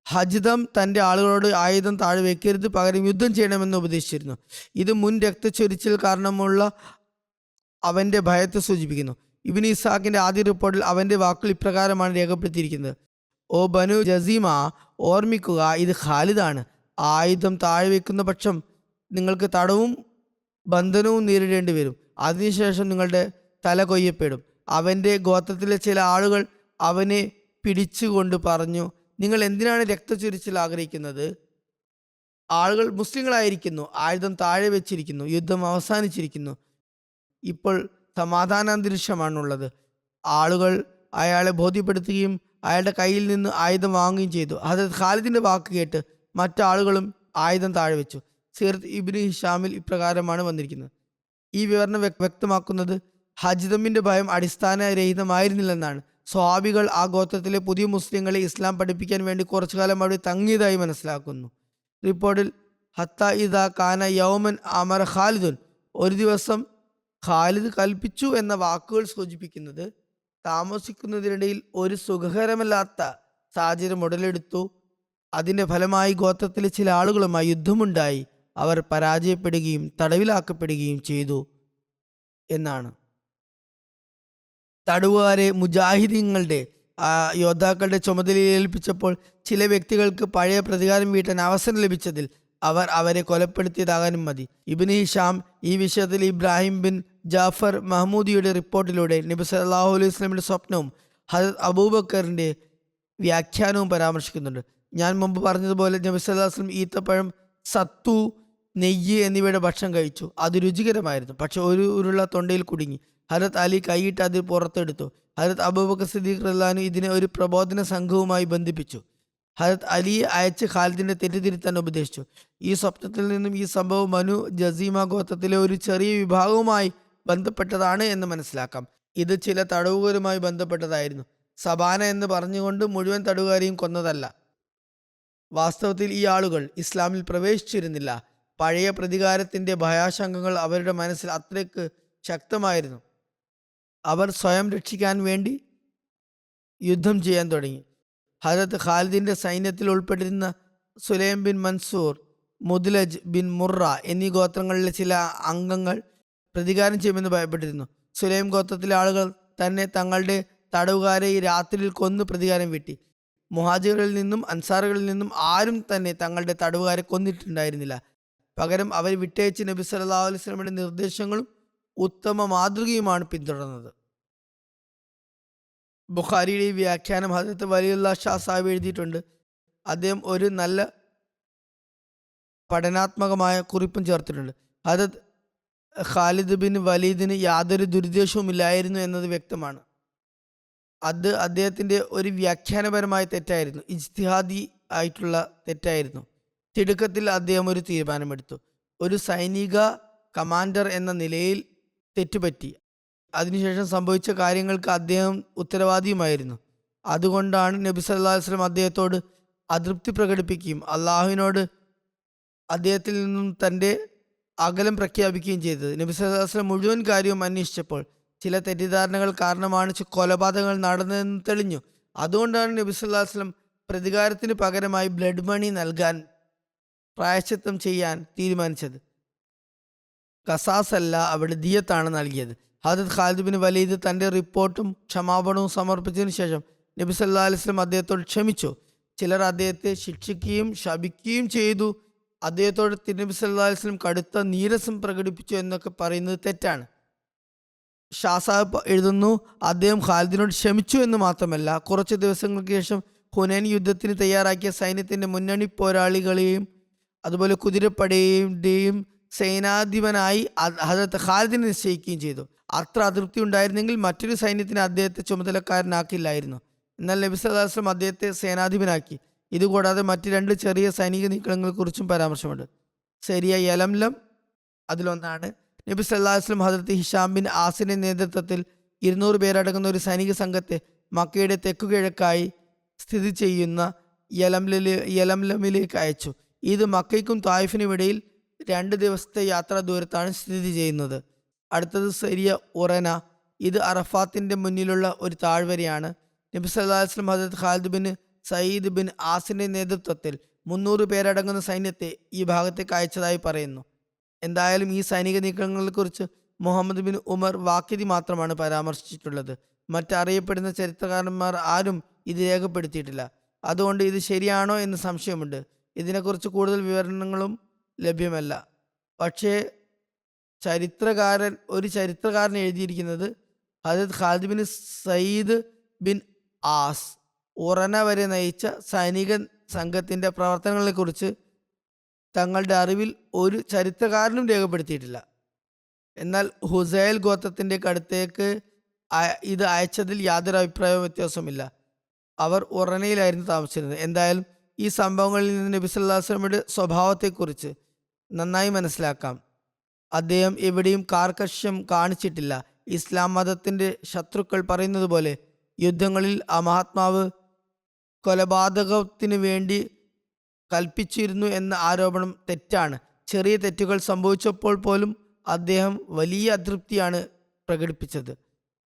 ഹജ്ദം തൻ്റെ ആളുകളോട് ആയുധം താഴെ വയ്ക്കരുത്, പകരം യുദ്ധം ചെയ്യണമെന്ന് ഉപദേശിച്ചിരുന്നു. ഇത് മുൻ രക്തച്ചൊരിച്ചിൽ കാരണമുള്ള അവൻ്റെ ഭയത്തെ സൂചിപ്പിക്കുന്നു. ഇബ്നു ഇസ്ഹാഖിൻ്റെ ആദ്യ റിപ്പോർട്ടിൽ അവൻ്റെ വാക്കുകൾ ഇപ്രകാരമാണ് രേഖപ്പെടുത്തിയിരിക്കുന്നത്: ഓ ബനു ജസീമ, ഓർമ്മിക്കുക, ഇത് ഖാലിദാണ്. ആയുധം താഴെ വയ്ക്കുന്ന പക്ഷം നിങ്ങൾക്ക് തടവും ബന്ധനവും നേരിടേണ്ടി വരും. അതിനുശേഷം നിങ്ങളുടെ തല കൊയ്യപ്പെടും. അവൻ്റെ ഗോത്രത്തിലെ ചില ആളുകൾ അവനെ പിടിച്ചുകൊണ്ട് പറഞ്ഞു, നിങ്ങൾ എന്തിനാണ് രക്തച്ചൊരിച്ചിൽ ആഗ്രഹിക്കുന്നത്? ആളുകൾ മുസ്ലിങ്ങളായിരിക്കുന്നു, ആയുധം താഴെ വെച്ചിരിക്കുന്നു, യുദ്ധം അവസാനിച്ചിരിക്കുന്നു, ഇപ്പോൾ സമാധാനാന്തരീക്ഷമാണുള്ളത്. ആളുകൾ അയാളെ ബോധ്യപ്പെടുത്തുകയും അയാളുടെ കയ്യിൽ നിന്ന് ആയുധം വാങ്ങുകയും ചെയ്തു. ഹദരത്ത് ഖാലിദിന്റെ വാക്ക് കേട്ട് മറ്റാളുകളും ആയുധം താഴെ വെച്ചു. സീറത്ത് ഇബ്നു ഹിഷാമിൽ ഇപ്രകാരമാണ് വന്നിരിക്കുന്നത്. ഈ വിവരണം വ്യക്തമാക്കുന്നത് ഹജ്ദമിന്റെ ഭയം അടിസ്ഥാനരഹിതമായിരുന്നില്ലെന്നാണ്. സ്വഹാബികൾ ആ ഗോത്രത്തിലെ പുതിയ മുസ്ലിങ്ങളെ ഇസ്ലാം പഠിപ്പിക്കാൻ വേണ്ടി കുറച്ചു കാലം അവിടെ തങ്ങിയതായി മനസ്സിലാക്കുന്നു. റിപ്പോർട്ടിൽ ഹത്ത ഇദാ കാന യൗമൻ അമർ ഖാലിദുൻ, ഒരു ദിവസം ഖാലിദ് കൽപ്പിച്ചു എന്ന വാക്കുകൾ സൂചിപ്പിക്കുന്നത് താമസിക്കുന്നതിനിടയിൽ ഒരു സുഖകരമല്ലാത്ത സാഹചര്യം ഉടലെടുത്തു. അതിന്റെ ഫലമായി ഗോത്രത്തിലെ ചില ആളുകളുമായി യുദ്ധമുണ്ടായി. അവർ പരാജയപ്പെടുകയും തടവിലാക്കപ്പെടുകയും ചെയ്തു എന്നാണ്. തടവുകാരെ മുജാഹിദീങ്ങളുടെ യോദ്ധാക്കളുടെ ചുമതലയിൽ ഏൽപ്പിച്ചപ്പോൾ ചില വ്യക്തികൾക്ക് പഴയ പ്രതികാരം വീട്ടാൻ അവസരം ലഭിച്ചതിൽ അവർ അവരെ കൊലപ്പെടുത്തിയതാകാനും മതി. ഇബ്നു ഹിഷാം ഈ വിഷയത്തിൽ ഇബ്രാഹിം ബിൻ ജാഫർ മഹ്മൂദിയുടെ റിപ്പോർട്ടിലൂടെ നബി സല്ലല്ലാഹു അലൈഹി വസല്ലമയുടെ സ്വപ്നവും ഹദരത്ത് അബൂബക്കറിന്റെ വ്യാഖ്യാനവും പരാമർശിക്കുന്നുണ്ട്. ഞാൻ മുമ്പ് പറഞ്ഞതുപോലെ നബി സല്ലല്ലാഹു അലൈഹി വസല്ലം ഈത്തപ്പഴം, സത്തു, നെയ്യ് എന്നിവയുടെ ഭക്ഷണം കഴിച്ചു. അത് രുചികരമായിരുന്നു. പക്ഷെ ഒരു ഉരുള തൊണ്ടയിൽ കുടുങ്ങി. ഹദരത്ത് അലി കൈയിട്ട് അത് പുറത്തെടുത്തു. ഹദരത്ത് അബൂബക്കർ സിദ്ദീഖ് റളിയല്ലാഹു അൻഹു ഇതിനെ ഒരു പ്രബോധന സംഘവുമായി ബന്ധിപ്പിച്ചു. ഹദരത്ത് അലിയെ അയച്ച് ഖാലിദിനെ തെറ്റിദ്ധരുത്താൻ ഉപദേശിച്ചു. ഈ സ്വപ്നത്തിൽ നിന്നും ഈ സംഭവം മനു ജസീമ ഗോത്രത്തിലെ ഒരു ചെറിയ വിഭാഗവുമായി ബന്ധപ്പെട്ടതാണ് എന്ന് മനസ്സിലാക്കാം. ഇത് ചില തടവുകാരുമായി ബന്ധപ്പെട്ടതായിരുന്നു. സബാന എന്ന് പറഞ്ഞുകൊണ്ട് മുഴുവൻ തടവുകാരെയും കൊന്നതല്ല. വാസ്തവത്തിൽ ഈ ആളുകൾ ഇസ്ലാമിൽ പ്രവേശിച്ചിരുന്നില്ല. പഴയ പ്രതികാരത്തിന്റെ ഭയാശങ്കകൾ അവരുടെ മനസ്സിൽ അത്രയ്ക്ക് ശക്തമായിരുന്നു. അവർ സ്വയം രക്ഷിക്കാൻ വേണ്ടി യുദ്ധം ചെയ്യാൻ തുടങ്ങി. ഹദരത്ത് ഖാലിദിന്റെ സൈന്യത്തിൽ ഉൾപ്പെട്ടിരുന്ന സുലൈം ബിൻ മൻസൂർ, മുദ്ലജ് ബിൻ മുറ എന്നീ ഗോത്രങ്ങളിലെ ചില അംഗങ്ങൾ പ്രതികാരം ചെയ്യുമെന്ന് ഭയപ്പെട്ടിരുന്നു. സുലൈം ഗോത്രത്തിലെ ആളുകൾ തന്നെ തങ്ങളുടെ തടവുകാരെ ഈ രാത്രിയിൽ കൊന്നു പ്രതികാരം വീട്ടി. മുഹാജിറുകളിൽ നിന്നും അൻസാറുകളിൽ നിന്നും ആരും തന്നെ തങ്ങളുടെ തടവുകാരെ കൊന്നിട്ടുണ്ടായിരുന്നില്ല. പകരം അവർ വിട്ടയച്ച് നബി സല്ലല്ലാഹു അലൈഹി വസല്ലമയുടെ നിർദ്ദേശങ്ങളും ഉത്തമ മാതൃകയുമാണ് പിന്തുടർന്നത്. ബുഖാരിയുടെ ഈ വ്യാഖ്യാനം ഹദരത്ത് വലിയുള്ള ഷാ സാഹിബ് എഴുതിയിട്ടുണ്ട്. അദ്ദേഹം ഒരു നല്ല പഠനാത്മകമായ കുറിപ്പും ചേർത്തിട്ടുണ്ട്. ഹദരത്ത് ഖാലിദ് ബിൻ വലീദിന് യാതൊരു ദുരുദ്ദേശവും ഇല്ലായിരുന്നു എന്നത് വ്യക്തമാണ്. അത് അദ്ദേഹത്തിന്റെ ഒരു വ്യാഖ്യാനപരമായ തെറ്റായിരുന്നു, ഇജ്തിഹാദി ആയിട്ടുള്ള തെറ്റായിരുന്നു. തിടുക്കത്തിൽ അദ്ദേഹം ഒരു തീരുമാനമെടുത്തു. ഒരു സൈനിക കമാൻഡർ എന്ന നിലയിൽ തെറ്റുപറ്റി. അതിനുശേഷം സംഭവിച്ച കാര്യങ്ങൾക്ക് അദ്ദേഹം ഉത്തരവാദിയുമായിരുന്നു. അതുകൊണ്ടാണ് നബി സല്ലല്ലാഹു അലൈഹി വസല്ലം അദ്ദേഹത്തോട് അതൃപ്തി പ്രകടിപ്പിക്കുകയും അള്ളാഹുവിനോട് അദ്ദേഹത്തിൽ നിന്നും തൻ്റെ അകലം പ്രഖ്യാപിക്കുകയും ചെയ്തത്. നബി സല്ലല്ലാഹു അലൈഹി വസല്ലം മുഴുവൻ കാര്യവും അന്വേഷിച്ചപ്പോൾ ചില തെറ്റിദ്ധാരണകൾ കാരണമാണ് കൊലപാതകങ്ങൾ നടന്നതെന്ന് തെളിഞ്ഞു. അതുകൊണ്ടാണ് നബി സല്ലല്ലാഹു അലൈഹി വസല്ലം പ്രതികാരത്തിന് പകരമായി ബ്ലഡ് മണി നൽകാൻ, പ്രായശ്ചിത്തം ചെയ്യാൻ തീരുമാനിച്ചത്. കസാസ് അല്ല, അവിടെ ദിയത്താണ് നൽകിയത്. ഹദരത്ത് ഖാലിദ് ബിൻ വലീദ് തൻ്റെ റിപ്പോർട്ടും ക്ഷമാപണവും സമർപ്പിച്ചതിന് ശേഷം നബി സല്ലല്ലാഹു അലൈഹി വസല്ലം അദ്ദേഹത്തോട് ക്ഷമിച്ചു. ചിലർ അദ്ദേഹത്തെ ശിക്ഷിക്കുകയും ശപിക്കുകയും ചെയ്തു. അദ്ദേഹത്തോട് തിരുനബി സല്ലല്ലാഹു അലൈഹി വസല്ലം കടുത്ത നീരസം പ്രകടിപ്പിച്ചു എന്നൊക്കെ പറയുന്നത് തെറ്റാണ്. ഷാ സാഹിബ് എഴുതുന്നു, അദ്ദേഹം ഖാലിദിനോട് ക്ഷമിച്ചു എന്ന് മാത്രമല്ല, കുറച്ച് ദിവസങ്ങൾക്ക് ശേഷം ഹുനൈൻ യുദ്ധത്തിന് തയ്യാറാക്കിയ സൈന്യത്തിന്റെ മുന്നണി പോരാളികളെയും അതുപോലെ കുതിരപ്പടയുടെയും സേനാധിപനായി ഹദരത്ത് ഖാലിദിനെ നിശ്ചയിക്കുകയും ചെയ്തു. അത്ര അതൃപ്തി ഉണ്ടായിരുന്നെങ്കിൽ മറ്റൊരു സൈന്യത്തിന് അദ്ദേഹത്തെ ചുമതലക്കാരനാക്കില്ലായിരുന്നു. എന്നാൽ നബി സല്ലല്ലാഹു അലൈഹി വസല്ലം അദ്ദേഹത്തെ സേനാധിപനാക്കി. ഇതുകൂടാതെ മറ്റ് രണ്ട് ചെറിയ സൈനിക നീക്കങ്ങളെക്കുറിച്ചും പരാമർശമുണ്ട്. സരിയ യലംലം അതിലൊന്നാണ്. നബി സല്ലല്ലാഹു അലൈഹി വസല്ലം ഹദരത്ത് ഹിഷാം ബിൻ ആസിന്റെ നേതൃത്വത്തിൽ 200 പേരടങ്ങുന്ന ഒരു സൈനിക സംഘത്തെ മക്കയുടെ തെക്കുകിഴക്കായി സ്ഥിതി ചെയ്യുന്ന യലംലമിലേക്ക് അയച്ചു. ഇത് മക്കയ്ക്കും തായിഫിനും ഇടയിൽ 2 ദിവസത്തെ യാത്രാ ദൂരത്താണ് സ്ഥിതി ചെയ്യുന്നത്. അടുത്തത് സരിയ ഉറന. ഇത് അറഫാത്തിന്റെ മുന്നിലുള്ള ഒരു താഴ്വരയാണ്. നബി സല്ലല്ലാഹു അലൈഹി വസല്ലം ഹദരത്ത് ഖാലിദ് ബിൻ സയ്യിദ് ബിൻ ആസിന്റെ നേതൃത്വത്തിൽ 300 പേരടങ്ങുന്ന സൈന്യത്തെ ഈ ഭാഗത്തേക്ക് അയച്ചതായി പറയുന്നു. എന്തായാലും ഈ സൈനിക നീക്കങ്ങളെക്കുറിച്ച് മുഹമ്മദ് ബിൻ ഉമർ വാക്കിദി മാത്രമാണ് പരാമർശിച്ചിട്ടുള്ളത്. മറ്ററിയപ്പെടുന്ന ചരിത്രകാരന്മാർ ആരും ഇത് രേഖപ്പെടുത്തിയിട്ടില്ല. അതുകൊണ്ട് ഇത് ശരിയാണോ എന്ന് സംശയമുണ്ട്. ഇതിനെക്കുറിച്ച് കൂടുതൽ വിവരണങ്ങളും ലഭ്യമല്ല. പക്ഷേ ഒരു ചരിത്രകാരൻ എഴുതിയിരിക്കുന്നത് ഹദരത്ത് Khalid bin Saeed bin As ഉറന വരെ നയിച്ച സൈനിക സംഘത്തിന്റെ പ്രവർത്തനങ്ങളെക്കുറിച്ച് തങ്ങളുടെ അറിവിൽ ഒരു ചരിത്രകാരനും രേഖപ്പെടുത്തിയിട്ടില്ല. എന്നാൽ ഹുസൈൽ ഗോത്രത്തിൻ്റെ അടുത്തേക്ക് ഇത് അയച്ചതിൽ യാതൊരു അഭിപ്രായ വ്യത്യാസവുമില്ല. അവർ ഉറനയിലായിരുന്നു താമസിച്ചിരുന്നത്. എന്തായാലും ഈ സംഭവങ്ങളിൽ നിന്ന് നബി സല്ലല്ലാഹു അലൈഹി വസല്ലമയുടെ സ്വഭാവത്തെക്കുറിച്ച് നന്നായി മനസ്സിലാക്കാം. അദ്ദേഹം എവിടെയും കാർക്കശ്യം കാണിച്ചിട്ടില്ല. ഇസ്ലാം മതത്തിൻ്റെ ശത്രുക്കൾ പറയുന്നത് പോലെ യുദ്ധങ്ങളിൽ ആ മഹാത്മാവ് കൊലപാതകത്തിന് വേണ്ടി കൽപ്പിച്ചിരുന്നു എന്ന ആരോപണം തെറ്റാണ്. ചെറിയ തെറ്റുകൾ സംഭവിച്ചപ്പോൾ പോലും അദ്ദേഹം വലിയ അതൃപ്തിയാണ് പ്രകടിപ്പിച്ചത്.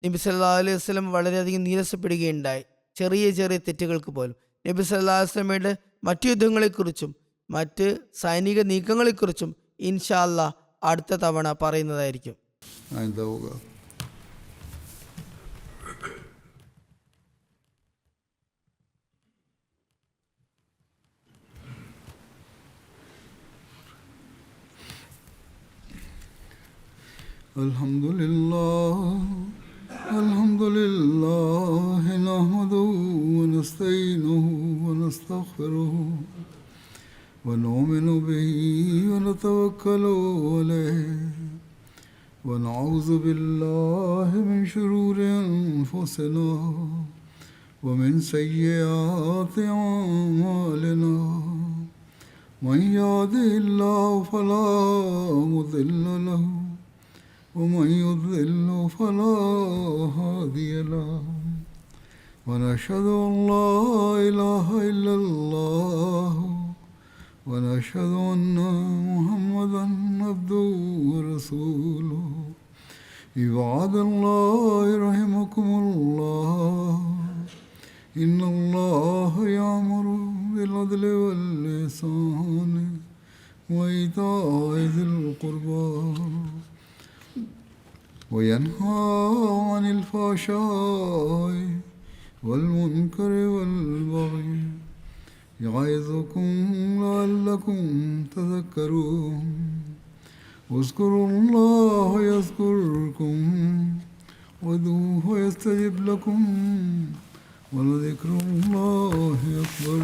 നബി സല്ലല്ലാഹു അലൈഹി വസല്ലം വളരെയധികം നീരസപ്പെടുകയുണ്ടായി, ചെറിയ ചെറിയ തെറ്റുകൾക്ക് പോലും. നബി സല്ലല്ലാഹു അലൈഹി വസല്ലമയുടെ മറ്റു യുദ്ധങ്ങളെക്കുറിച്ചും മറ്റ് സൈനിക നീക്കങ്ങളെക്കുറിച്ചും ഇൻഷാ അല്ലാഹ് അടുത്ത തവണ പറയുന്നതായിരിക്കും. आइंदा होगा. अल्हम्दुलिल्लाह नहमदुहु व नस्तईनुहु व नस्तगफिरुहु व नु'मिनु बिही व नतवक्कलु अलैहि व नऊज़ु बिल्लाहि मिन शुरूरि अनफुसिना व मिन सय्यिआति अअमालिना मन यहदिहिल्लाहु फला मुदिल्ल लहु ومن يضلل فلا هادي له ونشهد أن لا إله إلا الله ونشهد أن محمدا عبده ورسوله عباد الله رحمكم الله إن الله يأمر بالعدل والإحسان وإيتاء ذي القربى وينهى عن الفحشاء والمنكر والبغي يعظكم لعلكم تذكرون واذكروا الله يذكركم وادعوه يستجب لكم ولذكر الله أكبر.